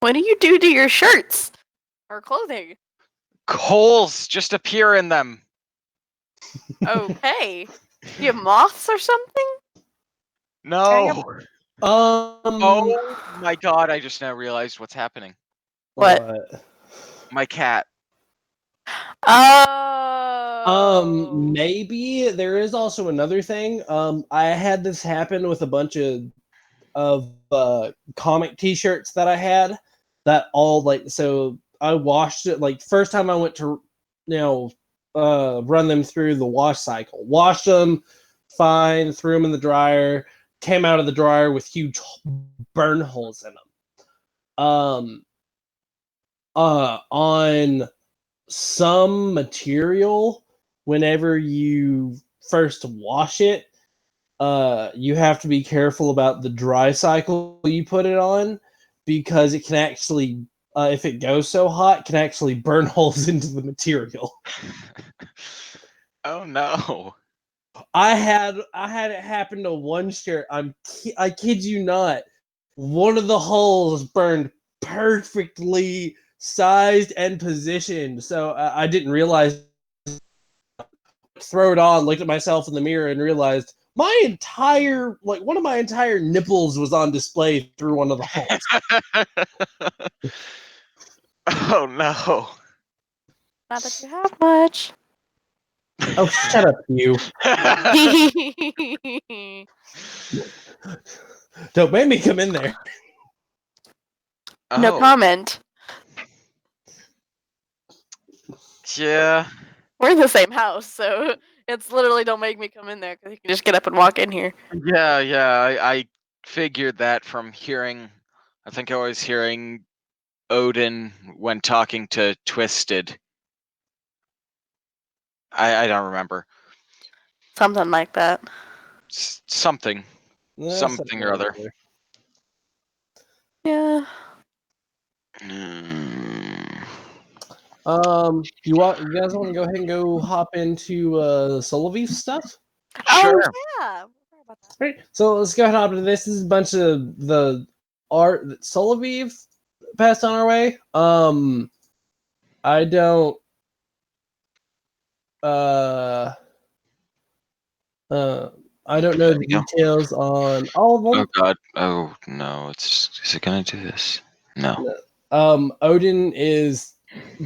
What do you do to your shirts or clothing? Holes just appear in them. Okay. You have moths or something? No. Oh my god, I just now realized what's happening. What? My cat. Oh. Maybe there is also another thing. I had this happen with a bunch of comic t-shirts that I had that all like, so I washed it like first time I went to run them through the wash cycle. Washed them fine, threw them in the dryer, came out of the dryer with huge burn holes in them. On some material, whenever you first wash it, you have to be careful about the dry cycle you put it on because it can actually, if it goes so hot, can actually burn holes into the material. Oh no. I had it happen to one shirt. I kid you not. One of the holes burned perfectly sized and positioned, so I didn't realize. Throw it on, looked at myself in the mirror, and realized one of my entire nipples was on display through one of the holes. Oh no. Not that you have much. Oh, shut up, you. Don't make me come in there. No Oh, comment. yeah. We're in the same house, so it's literally don't make me come in there because you can just get up and walk in here. Yeah. I figured that from hearing. I think I was hearing Odin when talking to Twisted. I don't remember. Something like that. Something or other. Yeah. Mm. You guys want to go ahead and go hop into Soloviev stuff? Sure. Oh yeah. Sorry about that. Right. So let's go ahead and hop into this. This is a bunch of the art that Soloviev passed on our way. I don't I don't know the details on all of them. Oh god. Oh no. Is it gonna do this? No. Odin is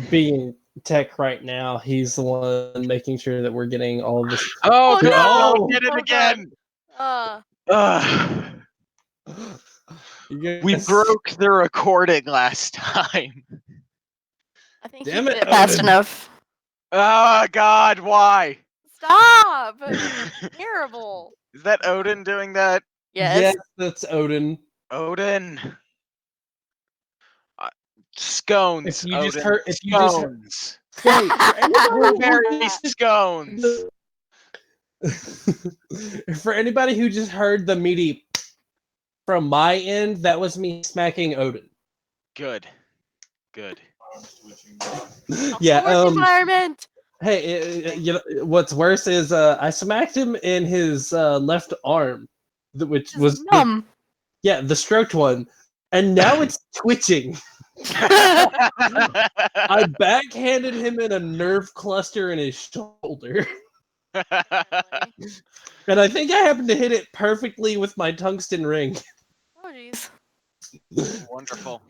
being tech right now. He's the one making sure that we're getting all of this. Oh Oh, god, no! don't get it Oh, again! We Yes. broke the recording last time. I think Damn he it, did it fast Odin. enough. Oh god, why? Stop! Terrible. Is that Odin doing that? Yes. That's Odin. Odin. Scones, If you Odin. just heard, if you just heard, Scones. hey, for anybody Blueberry scones. for anybody who just heard the meaty from my end, that was me smacking Odin. Good. Yeah. Work environment. Hey, you know what's worse is I smacked him in his left arm, which was numb. the stroked one, and now it's twitching. I backhanded him in a nerve cluster in his shoulder. And I think I happened to hit it perfectly with my tungsten ring. Oh jeez. Wonderful.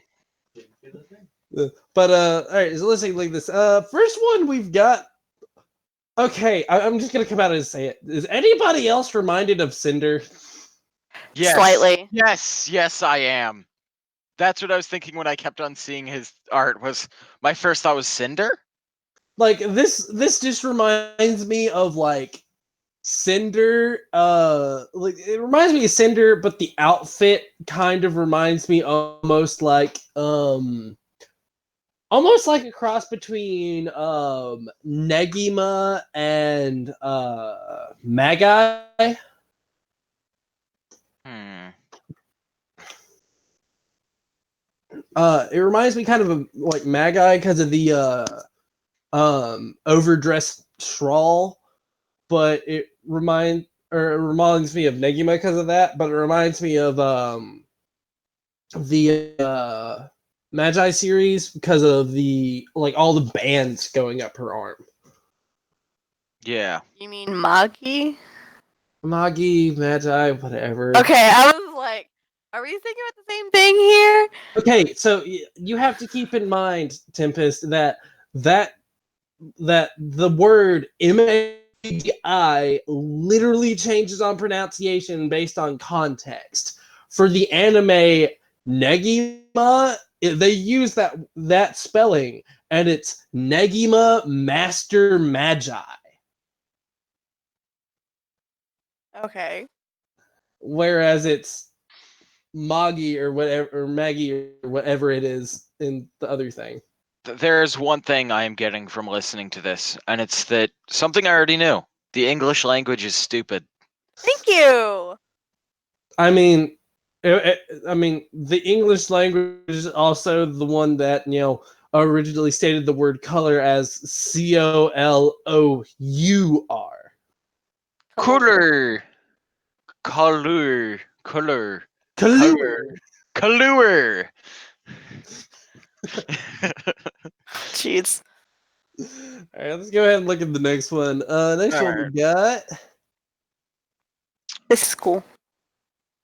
But all right, so let's take a look at this. First one we've got. Okay, I'm just gonna come out and say it. Is anybody else reminded of Cinder? Yes. Slightly. Yes, I am. That's what I was thinking when I kept on seeing his art. Was my first thought was Cinder? Like this just reminds me of like Cinder. Like it reminds me of Cinder, but the outfit kind of reminds me almost like a cross between Negima and Magi. It reminds me kind of like Magi because of the overdressed straw, but it reminds me of Negima because of that. But it reminds me of the Magi series because of the all the bands going up her arm. Yeah. You mean Magi? Magi, Magi, whatever. Okay, I was like, are we thinking about the same thing here? Okay, so you have to keep in mind, Tempest, that the word Magi literally changes on pronunciation based on context. For the anime Negima, they use that spelling, and it's Negima Master Magi. Okay. Whereas it's Magi or whatever, or Maggie or whatever it is in the other thing. There's one thing I am getting from listening to this, and it's that something I already knew. The English language is stupid. Thank you. I mean, the English language is also the one that originally stated the word color as COLOUR. Color. Jeez. All right, let's go ahead and look at the next one. Next one we got. This is cool.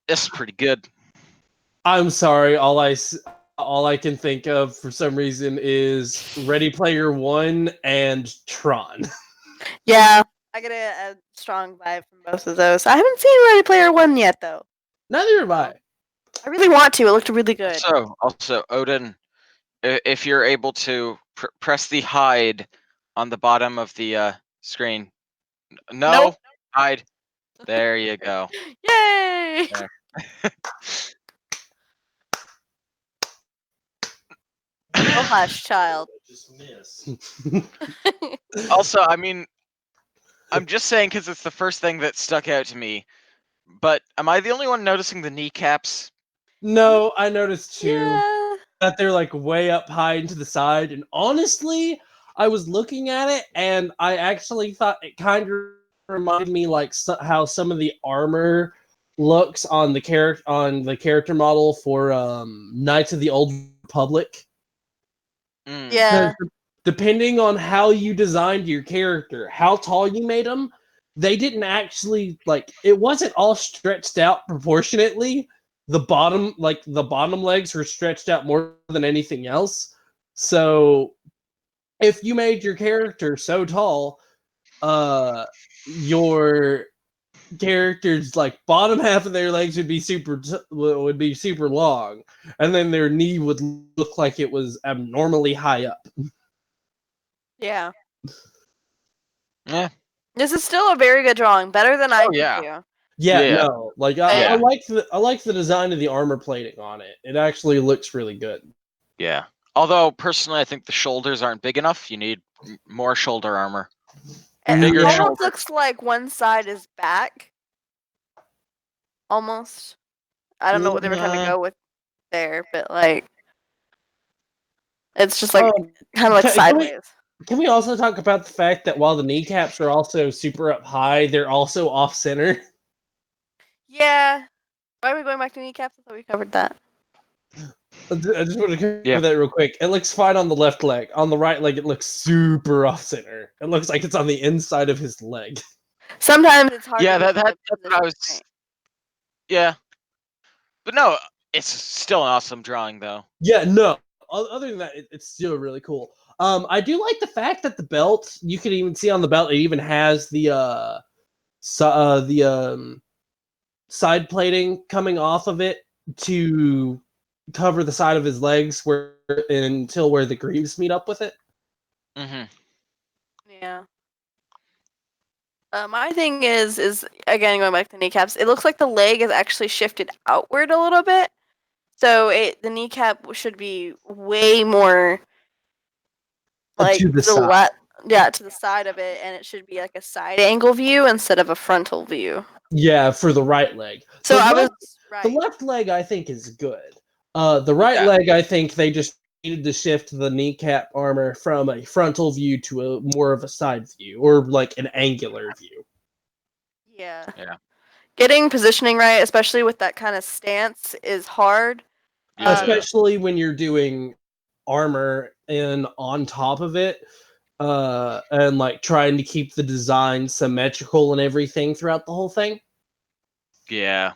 This is pretty good. I'm sorry. All I can think of for some reason is Ready Player One and Tron. Yeah, I get a strong vibe from both of those. I haven't seen Ready Player One yet, though. Neither have I. I really want to. It looked really good. Also, Odin, if you're able to press the hide on the bottom of the screen. No, Nope. hide. There you go. Yay! There. Oh, hush, child. Just miss. Also, I mean, I'm just saying because it's the first thing that stuck out to me. But am I the only one noticing the kneecaps? No, I noticed too Yeah. that they're like way up high and to the side. And honestly, I was looking at it and I actually thought it kind of reminded me like how some of the armor looks on the character model for Knights of the Old Republic. Mm. Yeah. Depending on how you designed your character, how tall you made them, they didn't actually like it wasn't all stretched out proportionately. The bottom legs were stretched out more than anything else. So if you made your character so tall, your character's like bottom half of their legs would be super long, and then their knee would look like it was abnormally high up. Yeah. Yeah. This is still a very good drawing, better than I could yeah. do. Yeah, Yeah. no, like I Yeah. like the design of the armor plating on it. It actually looks really good. Yeah. Although personally, I think the shoulders aren't big enough. You need more shoulder armor. It Bigger almost shoulder. looks like one side is back. Almost. I don't know what they were trying to go with there, but like it's just like kind of like sideways. Can we also talk about the fact that while the kneecaps are also super up high, they're also off center? Yeah. Why are we going back to kneecaps? I thought we covered that. I just want to cover that real quick. It looks fine on the left leg. On the right leg, it looks super off center. It looks like it's on the inside of his leg. Sometimes it's hard. Yeah, to that's what I was. Right. Yeah, but no, it's still an awesome drawing, though. Yeah, no. Other than that, it's still really cool. I do like the fact that the belt, you can even see on the belt, it even has the side plating coming off of it to cover the side of his legs until where the greaves meet up with it. Mm-hmm. Yeah. My thing is again going back to kneecaps. It looks like the leg is actually shifted outward a little bit, so the kneecap should be way more like to the side. to the side of it, and it should be like a side angle view instead of a frontal view. Yeah, for the right leg. So the right. left leg, I think, is good. The right leg, I think they just needed to shift the kneecap armor from a frontal view to a more of a side view, or like an angular view. Yeah. Yeah. Getting positioning right, especially with that kind of stance, is hard. Yeah. Especially when you're doing armor and on top of it, and like trying to keep the design symmetrical and everything throughout the whole thing. Yeah.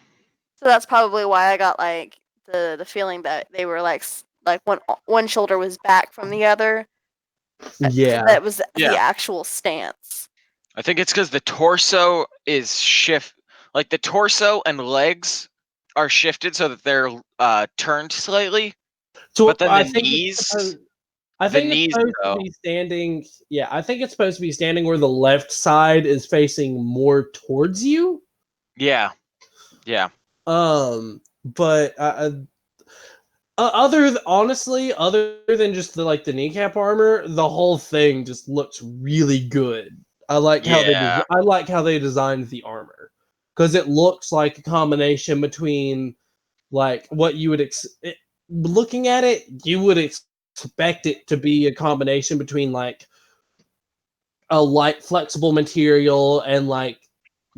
So that's probably why I got like the feeling that they were like one shoulder was back from the other. Yeah, that was the actual stance. I think it's because the torso is like the torso and legs are shifted so that they're turned slightly. So but then I the think knees. I think it's supposed to be standing. Yeah, I think it's supposed to be standing where the left side is facing more towards you. Yeah. Yeah. But other than just the kneecap armor, the whole thing just looks really good. I like how they designed the armor because it looks like a combination between like what you would looking at it, you would expect it to be a combination between like a light flexible material and like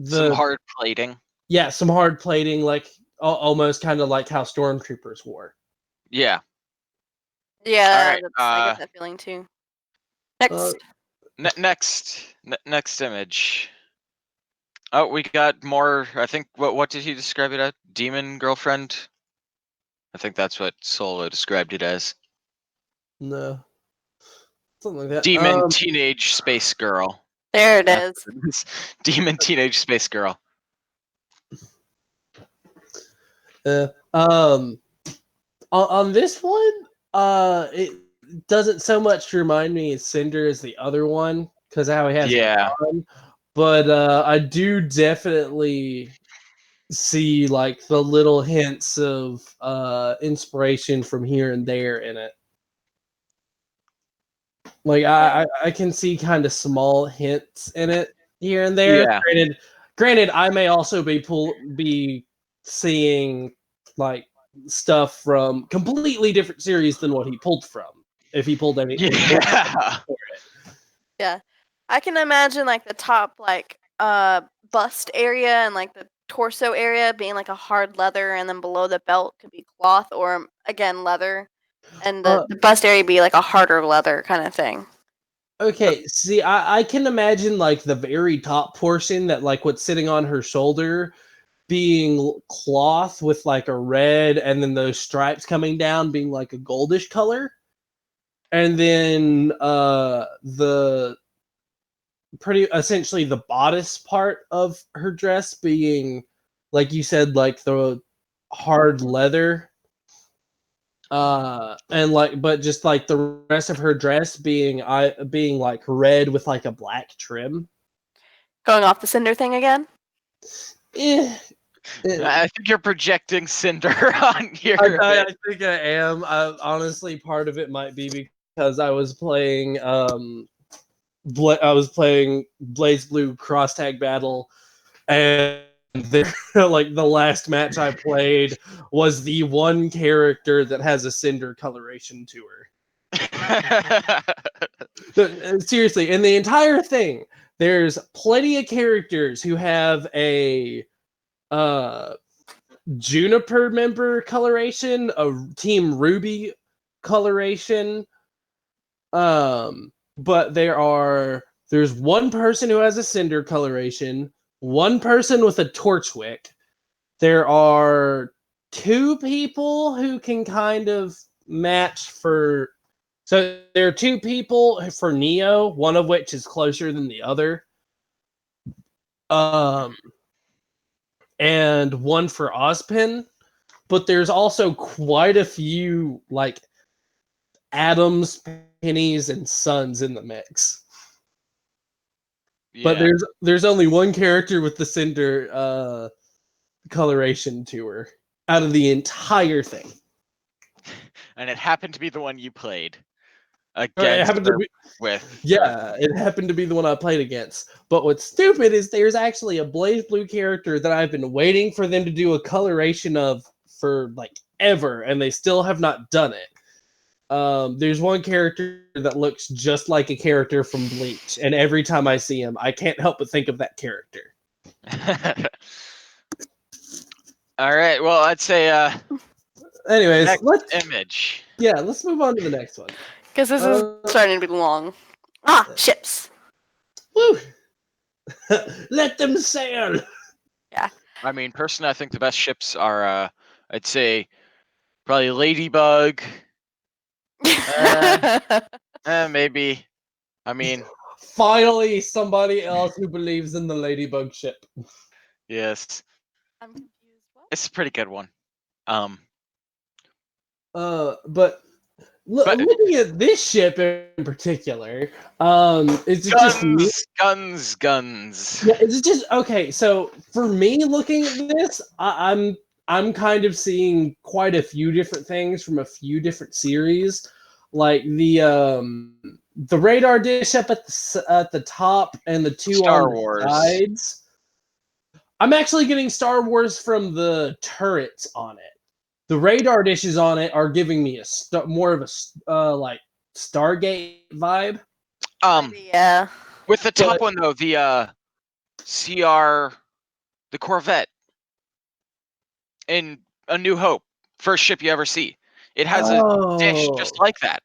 some hard plating. Yeah, some hard plating, like almost kind of like how stormtroopers wore. Yeah. Yeah, right, I get that feeling too. Next image. Oh, we got more. I think what did he describe it as? Demon girlfriend. I think that's what Solo described it as. No, something like that. Demon teenage space girl. There it is. Demon teenage space girl. On this one, it doesn't so much remind me of Cinder as the other one because how he has on, but I do definitely see like the little hints of inspiration from here and there in it. Like I can see kind of small hints in it here and there. Yeah. Granted, I may also be seeing like stuff from completely different series than what he pulled from. If he pulled any, Yeah. Yeah, I can imagine like the top like bust area and like the torso area being like a hard leather, and then below the belt could be cloth or again leather, and the bust area be like a harder leather kind of thing. Okay, see, I can imagine like the very top portion that like what's sitting on her shoulder being cloth with like a red, and then those stripes coming down being like a goldish color, and then the pretty essentially the bodice part of her dress being like you said, like the hard leather. And like, but just like the rest of her dress being like red with like a black trim. Going off the Cinder thing again? I think you're projecting Cinder on here. I think I am. Honestly, part of it might be because I was playing Blaze Blue Cross Tag Battle, and like the last match I played was the one character that has a Cinder coloration to her. Seriously, in the entire thing, there's plenty of characters who have a Juniper member coloration, a Team Ruby coloration. But there's one person who has a Cinder coloration, one person with a Torchwick. There are two people who can kind of match for. So there are two people for Neo, one of which is closer than the other. And one for Ozpin. But there's also quite a few like Atoms, Pennies, and Suns in the mix. Yeah. But there's only one character with the Cinder coloration to her out of the entire thing. And it happened to be the one you played against with. Yeah, it happened to be the one I played against. But what's stupid is there's actually a Blaze Blue character that I've been waiting for them to do a coloration of for like ever, and they still have not done it. There's one character that looks just like a character from Bleach, and every time I see him, I can't help but think of that character. All right, well, I'd say anyways, image. Yeah, let's move on to the next one. Because this is starting to be long. Ships. Woo! Let them sail! Yeah. I mean, personally, I think the best ships are, I'd say, probably Ladybug. Maybe. I mean, finally somebody else who believes in the Ladybug ship. Yes. I'm confused. What? It's a pretty good one. But looking at this ship in particular, it's guns. Yeah, it's just okay. So for me, looking at this, I'm kind of seeing quite a few different things from a few different series, like the radar dish up at the top and the two Star on Wars. The sides. I'm actually getting Star Wars from the turrets on it. The radar dishes on it are giving me more of a like Stargate vibe. Yeah. With the top one though, the the Corvette in A New Hope, first ship you ever see. It has a dish just like that.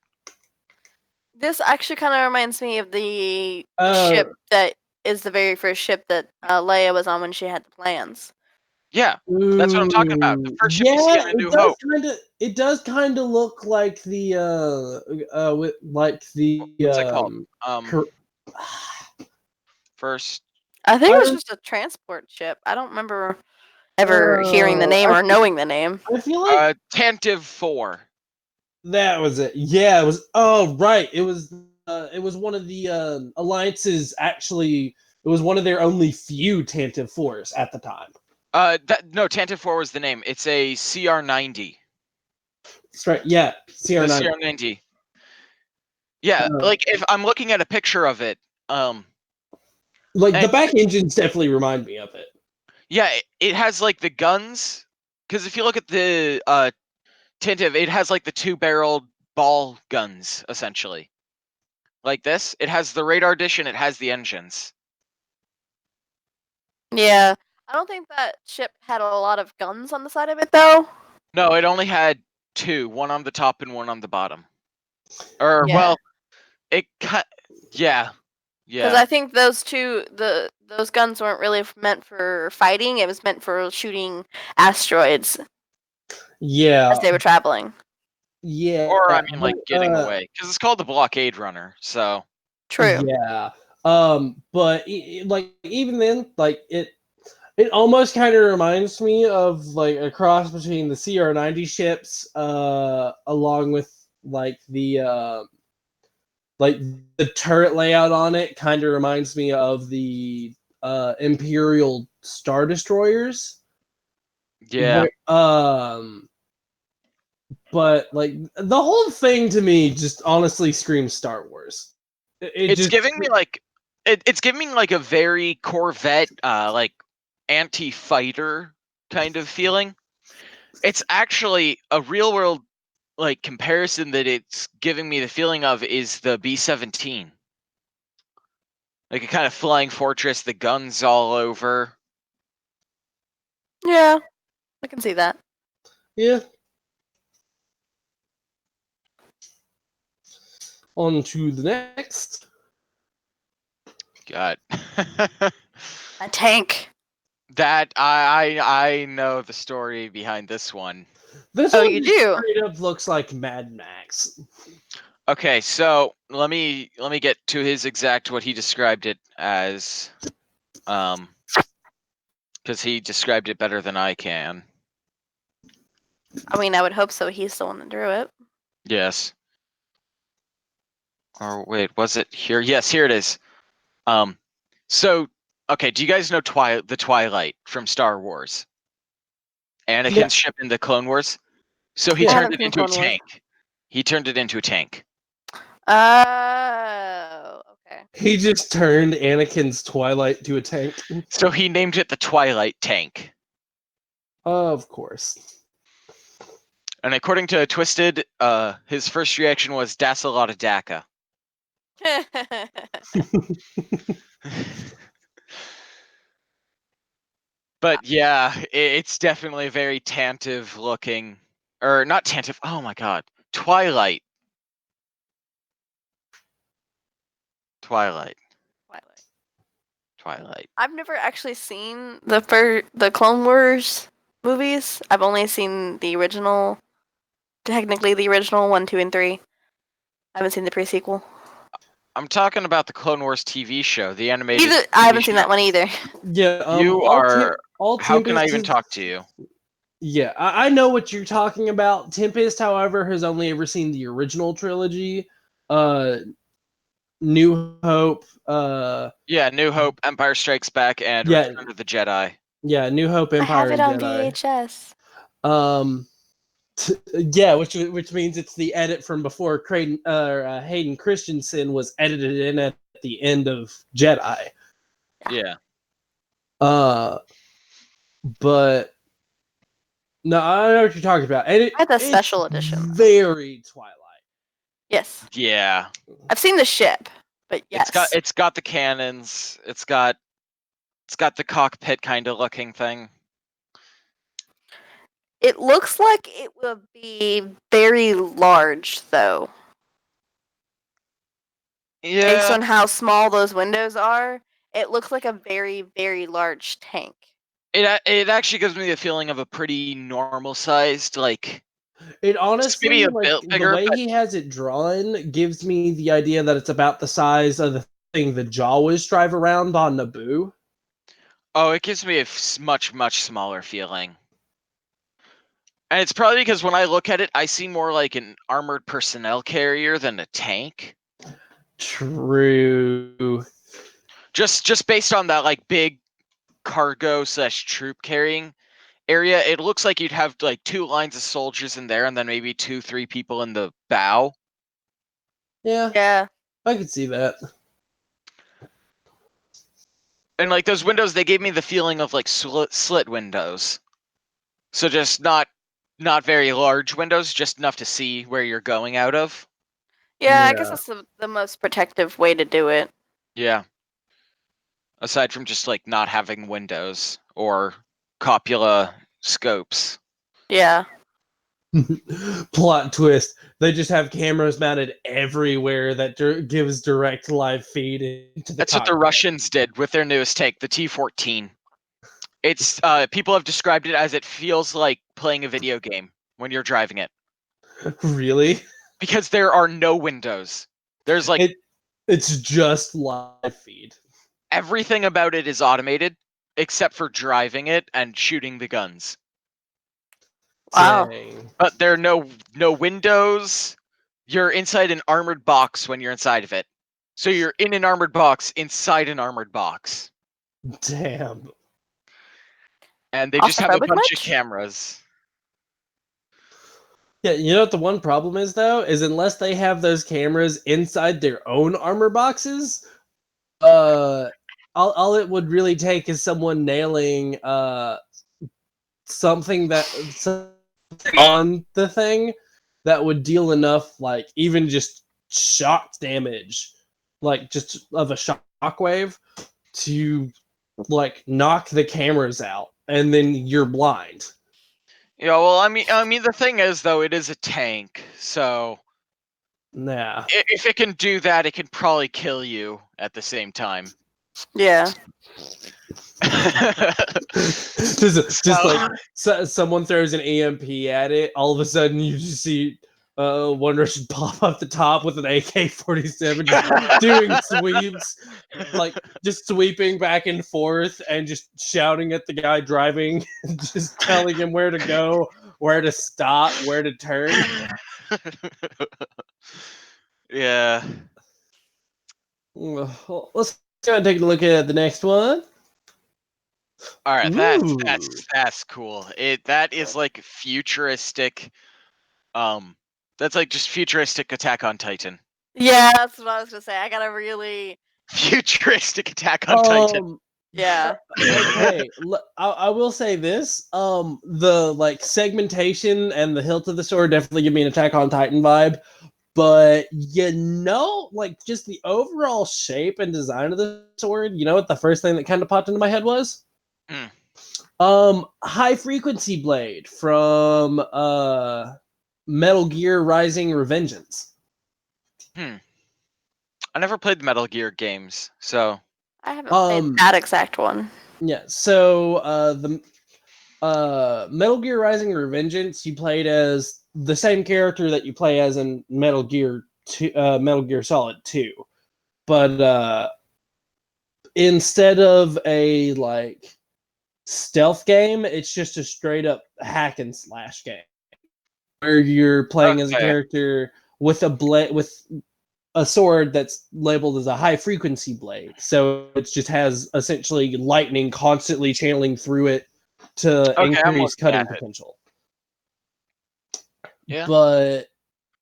This actually kind of reminds me of the ship that is the very first ship that Leia was on when she had the plans. Yeah, that's what I'm talking about. The first ship you see in A New Hope. It does kind of look like the what's it called? first? I think it was I- just a transport ship. I don't remember ever hearing the name or knowing the name. I feel like Tantive 4. that was it. Yeah, it was. Oh, right. It was one of the alliances. Actually, it was one of their only few Tantive 4s at the time. No, Tantive 4 was the name. It's a CR90. That's right. Yeah, The CR9. CR90. Yeah, like if I'm looking at a picture of it, Like the and- back engines definitely remind me of it. yeah, it has like the guns. Because if you look at the Tantive, it has like the 2-barreled ball guns essentially. Like this, it has the radar dish and it has the engines. Yeah. I don't think that ship had a lot of guns on the side of it, though. No, it only had 2, one on the top and one on the bottom. Or Yeah. well, it cut. Yeah, Because yeah. I think those those guns weren't really meant for fighting. It was meant for shooting asteroids Yeah, as they were traveling. yeah. Or I mean, like but, getting away, because it's called the blockade runner. So True. Yeah. But like even then, like it almost kind of reminds me of like a cross between the CR90 ships, along with like the turret layout on it. Kind of reminds me of the Imperial Star Destroyers. yeah, But like the whole thing to me just honestly screams Star Wars. it's giving me like it's giving me like a very Corvette, like anti-fighter kind of feeling. It's actually a real world like comparison that it's giving me the feeling of is the B-17. Like a kind of flying fortress, the guns all over. Yeah, I can see that. Yeah. On to the next. God. A tank. That I know the story behind this one. This Oh, one you just do? straight up looks like Mad Max. Okay, so let me get to his exact what he described it as, because he described it better than I can. I mean, I would hope so. He's the one that drew it. Yes. Or wait, was it here? Yes, here it is. So okay, do you guys know the Twilight from Star Wars? Anakin's Yeah. ship in the Clone Wars. So he Yeah. I turned haven't it seen into a Clone Wars. tank. He turned it into a tank. Oh, okay. He just turned Anakin's Twilight to a tank. So he named it the Twilight Tank. Of course. And according to Twisted, his first reaction was "Das a lot of Daka." But yeah, it's definitely a very Tantive looking, or not Tantive. Oh my god, Twilight. Twilight. I've never actually seen the Clone Wars movies. I've only seen the original, technically the original 1, 2, and 3. I haven't seen the pre-sequel. I'm talking about the Clone Wars TV show, the animated. I haven't seen that one either. Yeah. You are. all How can I even Tempest talk to you? Yeah, I know what you're talking about. Tempest, however, has only ever seen the original trilogy. New Hope. Yeah, New Hope, Empire Strikes Back, and Yeah. Return of the Jedi. Yeah, New Hope, I Empire, have it and on Jedi. VHS. Yeah, which means it's the edit from before Hayden Christensen was edited in at the end of Jedi. Yeah. But no, I know what you're talking about. And I had the it's special edition. Very Twilight. Yes. Yeah. I've seen the ship, but yes. It's got the cannons. It's got the cockpit kind of looking thing. It looks like it will be very large, though. Yeah. Based on how small those windows are, it looks like a very, very large tank. It actually gives me the feeling of a pretty normal sized, like. It honestly, maybe a like bit bigger, the way but- he has it drawn, gives me the idea that it's about the size of the the Jawas drive around on Naboo. Oh, it gives me a much, much smaller feeling. And it's probably because when I look at it, I see more like an armored personnel carrier than a tank. True. Just based on that like big cargo / troop carrying area, it looks like you'd have like 2 lines of soldiers in there and then maybe 2-3 people in the bow. Yeah, I could see that. And like those windows, they gave me the feeling of like slit windows. So just not very large windows, just enough to see where you're going out of. Yeah, I guess that's the most protective way to do it. Yeah. Aside from just like not having windows or copula scopes. Yeah. Plot twist. They just have cameras mounted everywhere that gives direct live feed into the That's what the Russians did with their newest tank, the T-14. It's people have described it as it feels like playing a video game when you're driving it. Really? Because there are no windows. There's like it's just live feed. Everything about it is automated except for driving it and shooting the guns. Wow. Dang. But there are no windows. You're inside an armored box when you're inside of it. So you're in an armored box inside an armored box. Damn. And they just have a bunch much? of cameras. Yeah, you know what the one problem is though? Is unless they have those cameras inside their own armor boxes, all it would really take is someone nailing something on the thing that would deal enough, like even just shock damage, like just of a shockwave, to like knock the cameras out, and then you're blind. Yeah, well, I mean, the thing is though, it is a tank, so Nah. if it can do that, it can probably kill you at the same time. Yeah. just like someone throws an EMP at it, all of a sudden you just see one Russian pop up the top with an AK-47 just doing sweeps, like just sweeping back and forth and just shouting at the guy driving, just telling him where to go, where to stop, where to turn. Yeah. Well, let's go and take a look at the next one. All right, that's cool. That is like futuristic. That's like just futuristic Attack on Titan. Yeah, that's what I was gonna say. I gotta really futuristic Attack on Titan. Yeah. Okay, I will say this: the like segmentation and the hilt of the sword definitely give me an Attack on Titan vibe. But like just the overall shape and design of the sword, you know what the first thing that kind of popped into my head was? High frequency blade from Metal Gear Rising: Revengeance. I never played the Metal Gear games, so I haven't played that exact one. Yeah, so the Metal Gear Rising: Revengeance, you played as the same character that you play as in Metal Gear Solid 2, but instead of a like stealth game, it's just a straight up hack and slash game where you're playing as a character with a sword that's labeled as a high frequency blade. So it just has essentially lightning constantly channeling through it to increase cutting potential. Yeah. But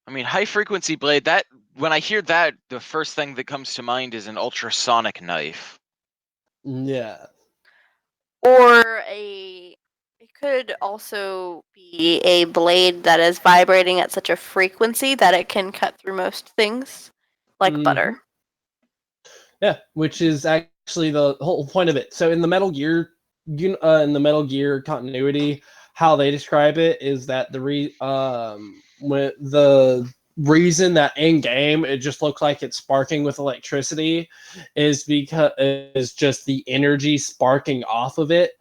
I mean, high frequency blade, that when I hear that, the first thing that comes to mind is an ultrasonic knife. Yeah. Or it could also be a blade that is vibrating at such a frequency that it can cut through most things, like butter. Yeah, which is actually the whole point of it. So in the Metal Gear, continuity, how they describe it is that the reason that in game it just looks like it's sparking with electricity is because it's just the energy sparking off of it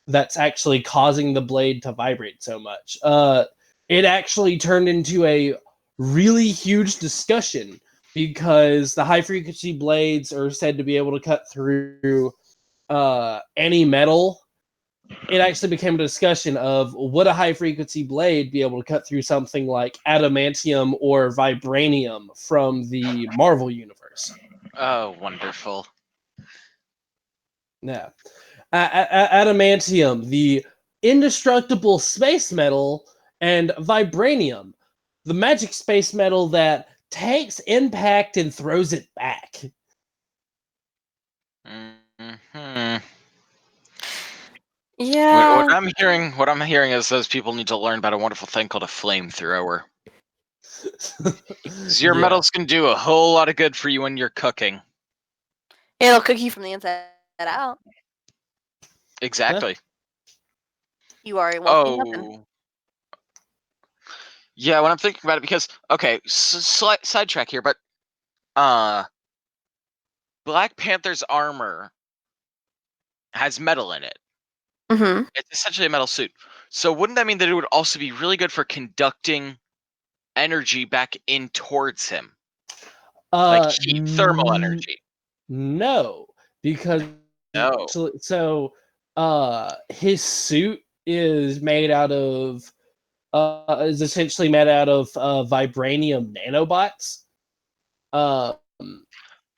that's actually causing the blade to vibrate so much. It actually turned into a really huge discussion because the high frequency blades are said to be able to cut through any metal. It actually became a discussion of would a high frequency blade be able to cut through something like adamantium or vibranium from the Marvel universe. Oh, wonderful. Yeah. Adamantium, the indestructible space metal, and vibranium, the magic space metal that takes impact and throws it back. Mm-hmm. Yeah. What I'm hearing is those people need to learn about a wonderful thing called a flamethrower. Your Yeah. metals can do a whole lot of good for you when you're cooking. It'll cook you from the inside out. Exactly. You already won't be nothing. Oh. Yeah, when I'm thinking about it, because okay, sidetrack here, but Black Panther's armor has metal in it. Mm-hmm. It's essentially a metal suit. So wouldn't that mean that it would also be really good for conducting energy back in towards him? Like heat, thermal energy. No, because No. so his suit is made out of is essentially made out of vibranium nanobots.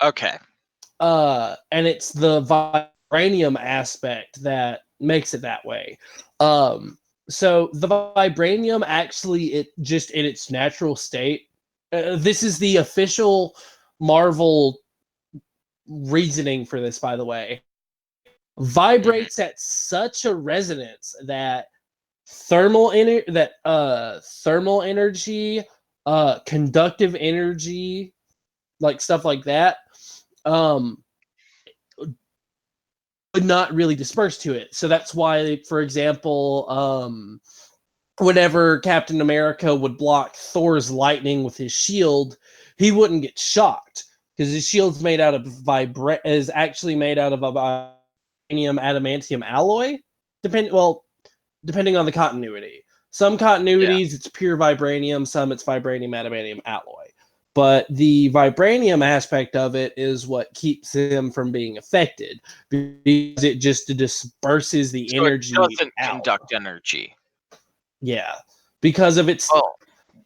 Okay. And it's the vibranium aspect that makes it that way. So the vibranium actually, it just in its natural state. This is the official Marvel reasoning for this, by the way. Vibrates at such a resonance that thermal energy, conductive energy, like stuff like that, would not really disperse to it. So that's why, for example, whenever Captain America would block Thor's lightning with his shield, he wouldn't get shocked because his shield's made out of is actually made out of a vibranium adamantium alloy. Depending on the continuity. Some continuities it's pure vibranium, some it's vibranium adamantium alloy. But the vibranium aspect of it is what keeps him from being affected because it just disperses the energy. It doesn't out. conduct energy. Yeah, because of its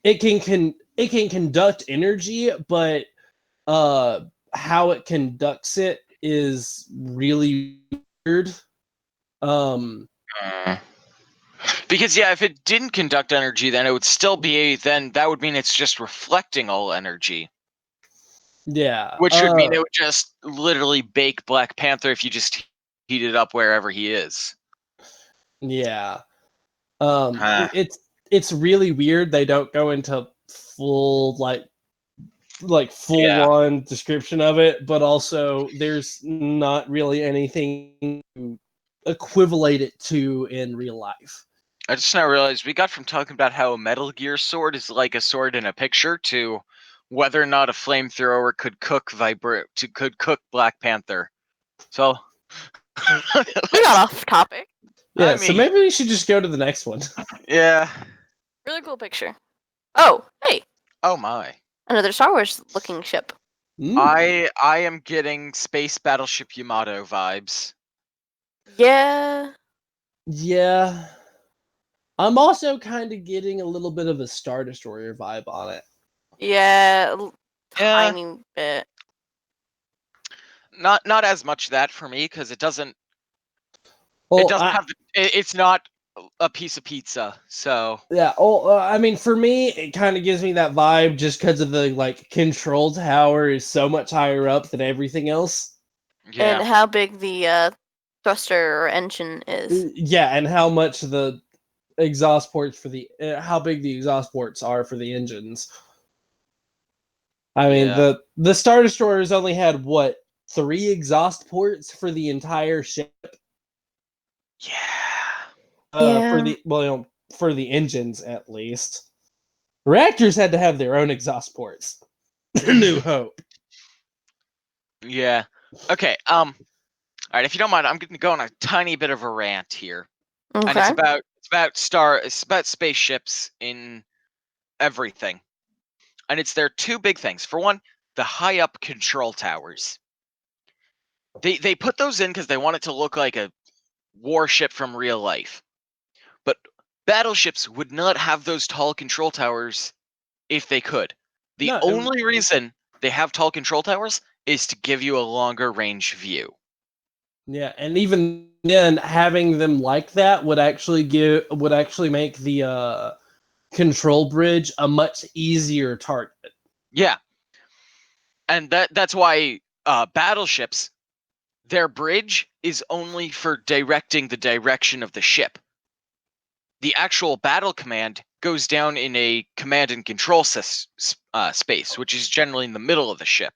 it can conduct energy, but how it conducts it is really weird. Because if it didn't conduct energy, then it would still be then that would mean it's just reflecting all energy. Yeah. Which would mean it would just literally bake Black Panther if you just heat it up wherever he is. Yeah. It's really weird they don't go into full full on description of it, but also there's not really anything to equivalent it to in real life. I just now realized we got from talking about how a Metal Gear sword is like a sword in a picture to whether or not a flamethrower could cook Black Panther. So we got off topic. Yeah, so maybe we should just go to the next one. Yeah. Really cool picture. Oh, hey. Oh my. Another Star Wars looking ship. I am getting Space Battleship Yamato vibes. Yeah. Yeah. I'm also kind of getting a little bit of a Star Destroyer vibe on it. Yeah, tiny bit. Not as much that for me because it doesn't. Well, it doesn't have. It's not a piece of pizza, so. Yeah. I mean, for me, it kind of gives me that vibe just because of the control tower is so much higher up than everything else. Yeah. And how big the thruster or engine is. Yeah, and how much the exhaust ports for how big the exhaust ports are for the engines. I mean, the Star Destroyers only had 3 exhaust ports for the entire ship. Yeah. For the engines at least. Reactors had to have their own exhaust ports. New Hope. Yeah. Okay. All right. If you don't mind, I'm going to go on a tiny bit of a rant here. Okay. And it's about spaceships in everything. And it's there are 2 big things. For one, the high up control towers. They put those in because they want it to look like a warship from real life. But battleships would not have those tall control towers if they could. The No, only reason they have tall control towers is to give you a longer range view. Yeah, and even then, having them like that would actually make the control bridge a much easier target. Yeah, and that's why battleships, their bridge is only for directing the direction of the ship. The actual battle command goes down in a command and control space, which is generally in the middle of the ship.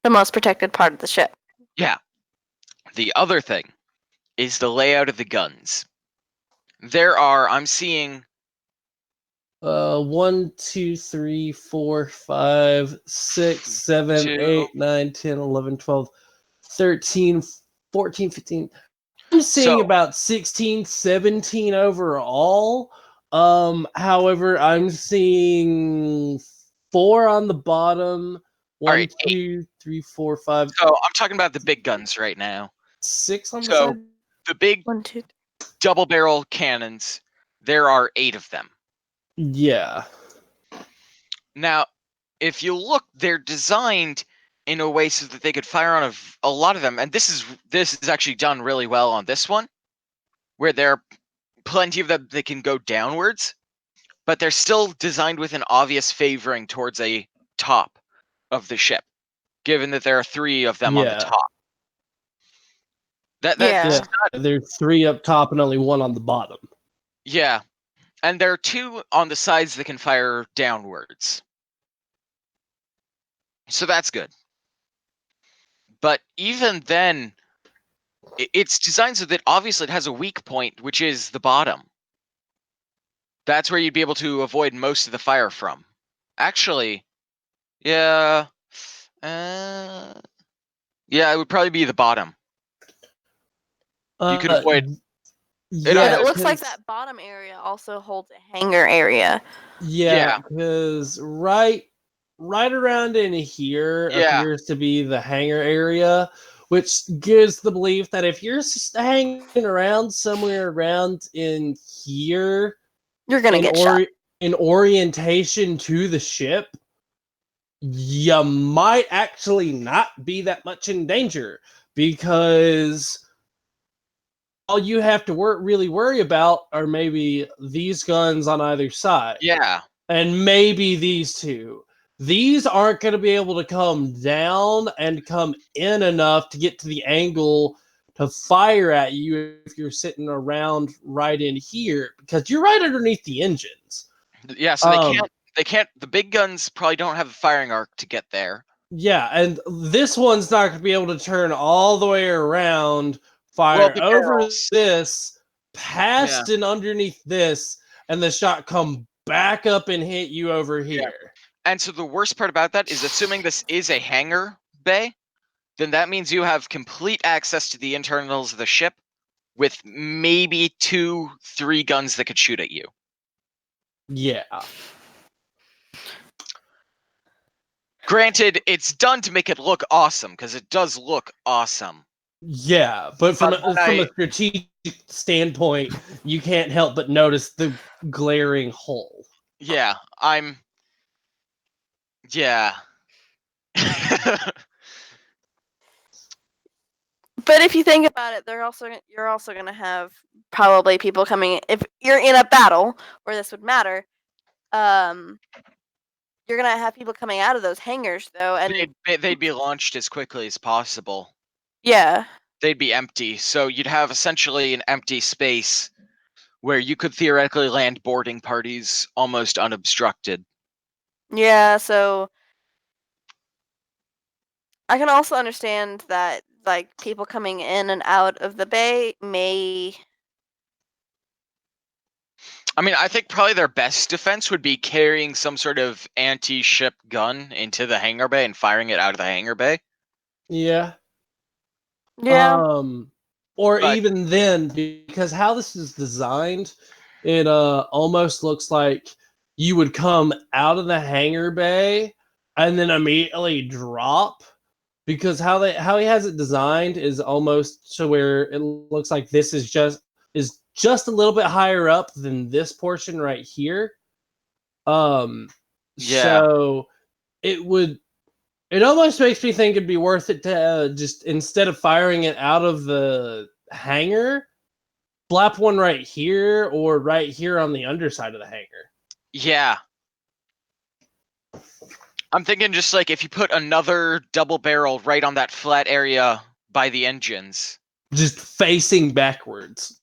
The most protected part of the ship. Yeah. The other thing is the layout of the guns. I'm seeing 1, 2, 3, 4, 5, 6, 7, 8, 9, 10, 11, 12, 13, 14, 15. I'm seeing about 16, 17 overall. However, I'm seeing 4 on the bottom. 1, right, 2, 3, 4, 5. So I'm talking about the big guns right now. 6 on the So side. the big 1, 2, 3. double barrel cannons, there are 8 of them. Yeah. Now, if you look, they're designed in a way so that they could fire on a lot of them, and this is actually done really well on this one, where there are plenty of them that can go downwards, but they're still designed with an obvious favoring towards a top of the ship, given that there are 3 of them on the top. Yeah. There's 3 up top and only 1 on the bottom. Yeah, and there are 2 on the sides that can fire downwards. So that's good. But even then, it's designed so that obviously it has a weak point, which is the bottom. That's where you'd be able to avoid most of the fire from. Actually, yeah. Yeah, it would probably be the bottom. You could avoid... Yeah, it looks like that bottom area also holds a hangar area. Yeah, because right around in here appears to be the hangar area, which gives the belief that if you're hanging around somewhere around in here, you're gonna get shot. In orientation to the ship, you might actually not be that much in danger, because all you have to really worry about are maybe these guns on either side. Yeah. And maybe these 2. These aren't going to be able to come down and come in enough to get to the angle to fire at you if you're sitting around right in here, because you're right underneath the engines. Yeah, so they can't, the big guns probably don't have a firing arc to get there. Yeah, and this one's not going to be able to turn all the way around, fire over this, past and underneath this, and the shot come back up and hit you over here. Yeah. And so the worst part about that is, assuming this is a hangar bay, then that means you have complete access to the internals of the ship with maybe 2, 3 guns that could shoot at you. Yeah. Granted, it's done to make it look awesome, because it does look awesome. Yeah, but from a strategic standpoint, you can't help but notice the glaring hole. Yeah, yeah. But if you think about it, you're also going to have probably people coming. If you're in a battle where this would matter, you're going to have people coming out of those hangars, though, and they'd be launched as quickly as possible. Yeah. They'd be empty, so you'd have essentially an empty space where you could theoretically land boarding parties almost unobstructed. Yeah, so I can also understand that, like, people coming in and out of the bay may... I mean, I think probably their best defense would be carrying some sort of anti-ship gun into the hangar bay and firing it out of the hangar bay. Yeah. Yeah. Or even then, because how this is designed, it almost looks like you would come out of the hangar bay, and then immediately drop, because how he has it designed is almost to where it looks like this is just a little bit higher up than this portion right here. So it almost makes me think it'd be worth it to just, instead of firing it out of the hangar, slap one right here or right here on the underside of the hangar. Yeah. I'm thinking just like if you put another double barrel right on that flat area by the engines. Just facing backwards.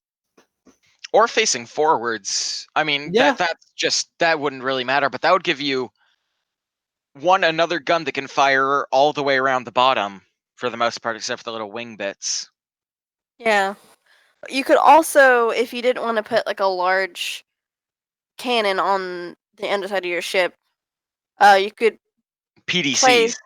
Or facing forwards. I mean, Yeah. that wouldn't really matter, but that would give you another gun that can fire all the way around the bottom for the most part, except for the little wing bits. Yeah. You could also, if you didn't want to put like a large cannon on the underside of your ship, you could PDCs. place,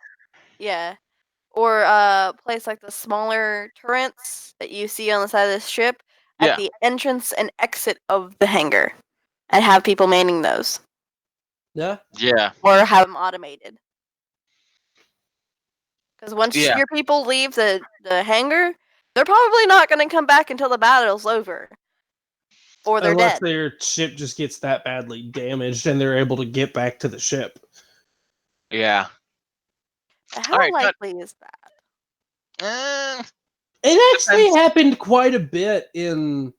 or place like the smaller turrets that you see on the side of the ship at the entrance and exit of the hangar, and have people manning those. Yeah. Yeah. Or have them automated. Because once your people leave the hangar, they're probably not going to come back until the battle's over. Or they're Unless dead. their ship just gets that badly damaged and they're able to get back to the ship. Yeah. How likely is that? It actually happened quite a bit in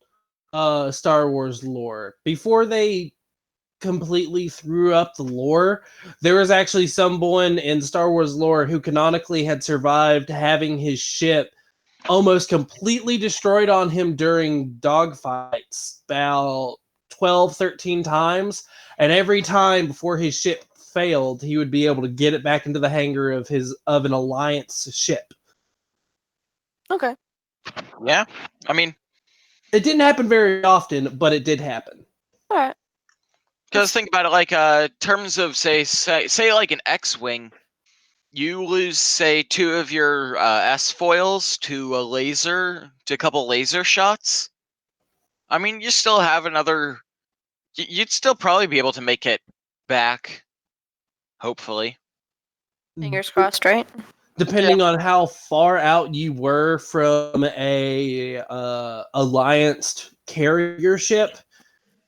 Star Wars lore. Before they completely threw up the lore, there was actually someone in Star Wars lore who canonically had survived having his ship almost completely destroyed on him during dogfights about 12, 13 times. And every time before his ship failed, he would be able to get it back into the hangar of an Alliance ship. Okay. Yeah. I mean, it didn't happen very often, but it did happen. All right. Because think about it, like terms of say like an X-wing, you lose say 2 of your S foils to a couple laser shots. I mean, you still have another. You'd still probably be able to make it back. Hopefully. Fingers crossed, right? Depending on how far out you were from a Alliance carrier ship,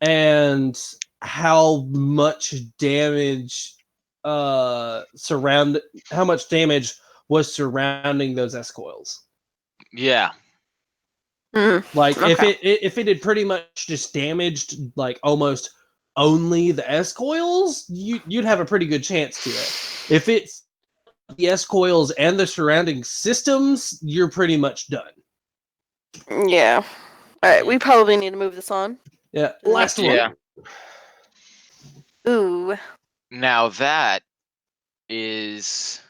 and how much damage how much damage was surrounding those S coils. Yeah. Like if it had pretty much just damaged like almost only the S coils, you'd have a pretty good chance to it. If it's the S coils and the surrounding systems, you're pretty much done. Yeah. All right, we probably need to move this on. Yeah. Last one. Yeah. Ooh. Now that is.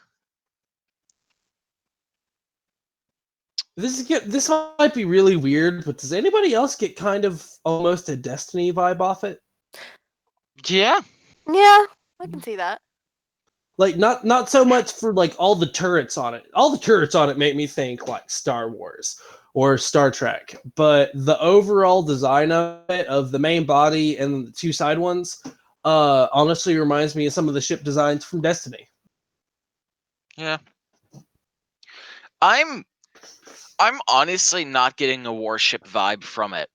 This might be really weird, but does anybody else get kind of almost a Destiny vibe off it? Yeah. Yeah, I can see that. Like not so much for like all the turrets on it. All the turrets on it make me think like Star Wars or Star Trek, but the overall design of it, of the main body and the 2 side ones, honestly reminds me of some of the ship designs from Destiny. Yeah. I'm honestly not getting a warship vibe from it.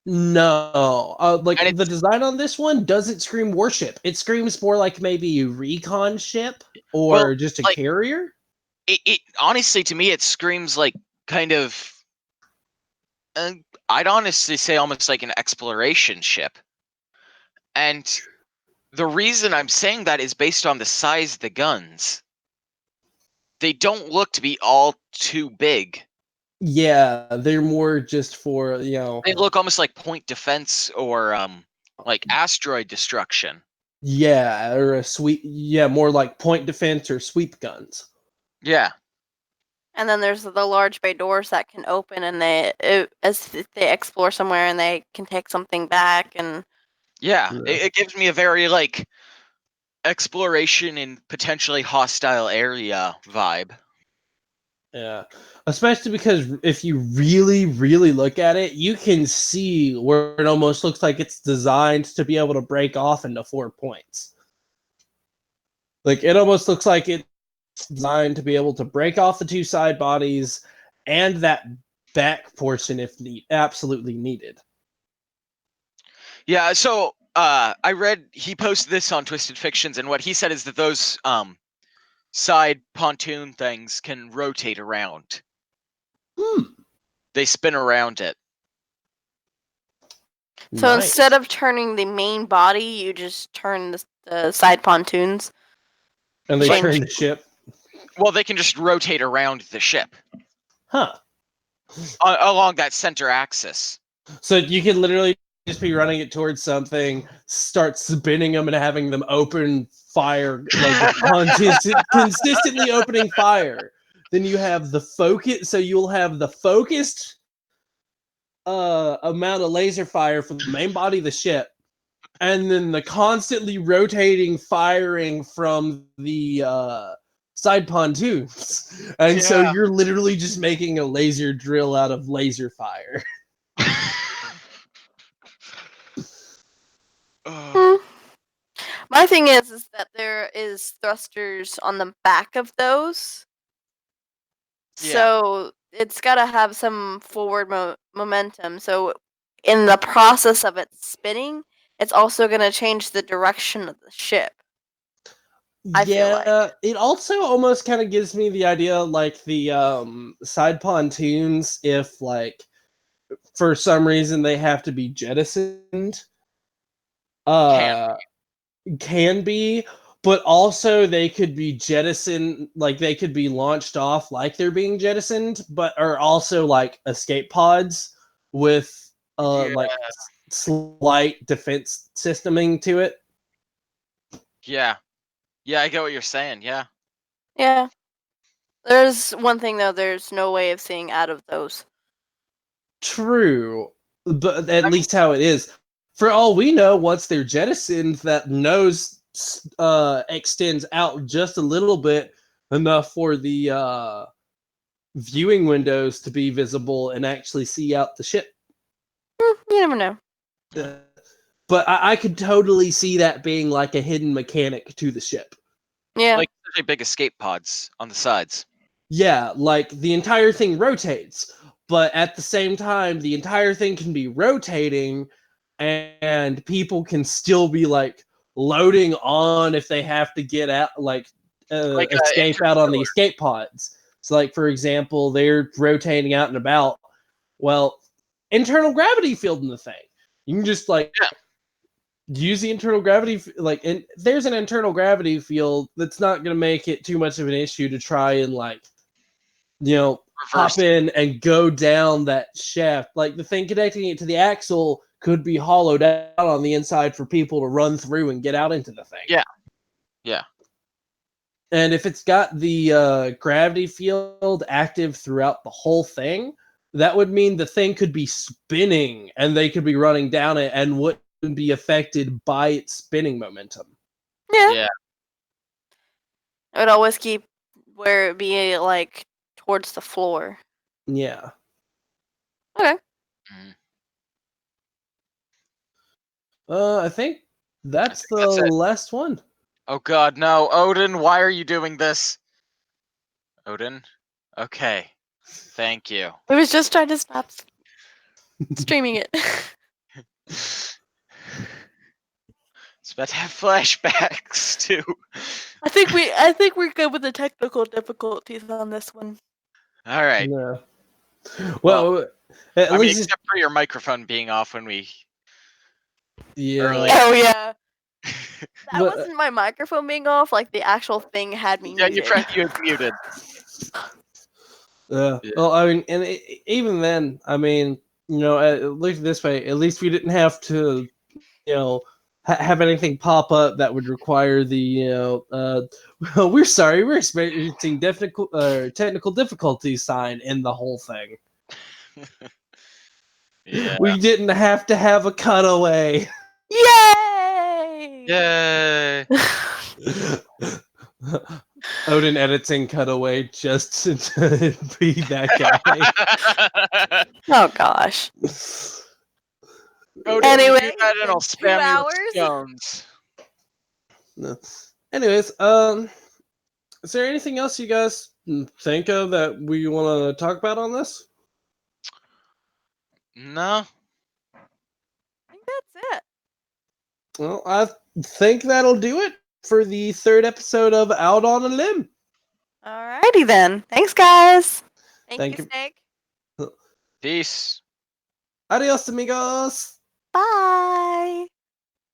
No, the design on this one doesn't scream warship. It screams more like maybe a recon ship or just a carrier. It honestly, to me, it screams like kind of. I'd honestly say almost like an exploration ship. And the reason I'm saying that is based on the size of the guns. They don't look to be all too big. Yeah, they're more just for, They look almost like point defense or like asteroid destruction. Yeah, or a sweep. Yeah, more like point defense or sweep guns. Yeah. And then there's the large bay doors that can open, and as they explore somewhere, and they can take something back, and it gives me a very like exploration in potentially hostile area vibe. Yeah, especially because if you really, really look at it, you can see where it almost looks like it's designed to be able to break off into 4 points. Like, it almost looks like it's designed to be able to break off the two side bodies and that back portion if absolutely needed. Yeah, so I read he posted this on Twisted Fictions, and what he said is that those side pontoon things can rotate around. They spin around it. So instead of turning the main body, you just turn the side pontoons. And they turn the ship? Well, they can just rotate around the ship. Huh. Along that center axis. So you can literally just be running it towards something, start spinning them and having them open fire, like consistently opening fire. Then you have the focus, so you'll have the focused amount of laser fire from the main body of the ship, and then the constantly rotating firing from the side pontoons. And so you're literally just making a laser drill out of laser fire. My thing is that there is thrusters on the back of those. Yeah. So it's got to have some forward momentum. So in the process of it spinning, it's also going to change the direction of the ship. I feel like. It also almost kind of gives me the idea, like the side pontoons, if like for some reason they have to be jettisoned, can be, but also they could be jettisoned, like they could be launched off like they're being jettisoned, but are also like escape pods with like slight defense systeming to it. Yeah, I get what you're saying. Yeah. There's one thing though. There's no way of seeing out of those. True, but at least how it is. For all we know, once they're jettisoned, that nose extends out just a little bit, enough for the viewing windows to be visible and actually see out the ship. You never know. But I could totally see that being like a hidden mechanic to the ship. Yeah. Like big escape pods on the sides. Yeah, like the entire thing rotates, but at the same time, the entire thing can be rotating, and people can still be like loading on if they have to get out, like escape out on the escape pods. So, like for example, they're rotating out and about. Well, internal gravity field in the thing. You can just like use the internal gravity, like, and there's an internal gravity field that's not going to make it too much of an issue to try and like, hop in and go down that shaft. Like the thing connecting it to the axle could be hollowed out on the inside for people to run through and get out into the thing. Yeah. And if it's got the gravity field active throughout the whole thing, that would mean the thing could be spinning and they could be running down it and wouldn't be affected by its spinning momentum. Yeah. I would always keep where it be like towards the floor. Yeah. Okay. I think that's the last one. Oh god, no. Odin, why are you doing this? Odin? Okay. Thank you. I was just trying to stop streaming it. It's about to have flashbacks too. I think we're good with the technical difficulties on this one. All right. Yeah. Well, at least except for your microphone being off when we. Yeah. Early. Oh yeah. That wasn't my microphone being off. Like the actual thing had me muted. You muted. Yeah. Well, I mean, and even then, I mean, at least this way, at least we didn't have to, have anything pop up that would require the, we're sorry, we're experiencing technical difficulties sign in the whole thing. Yeah. We didn't have to have a cutaway. Yay! Yay! Odin editing cutaway just to be that guy. Oh gosh. Odin, anyway, do that and I'll spam 2 hours. you with stones. Anyways, is there anything else you guys think of that we want to talk about on this? No. I think that's it. Well, I think that'll do it for the third episode of Out on a Limb. Alrighty then. Thanks, guys. Thank you, you. Snake. Peace. Adios, amigos. Bye.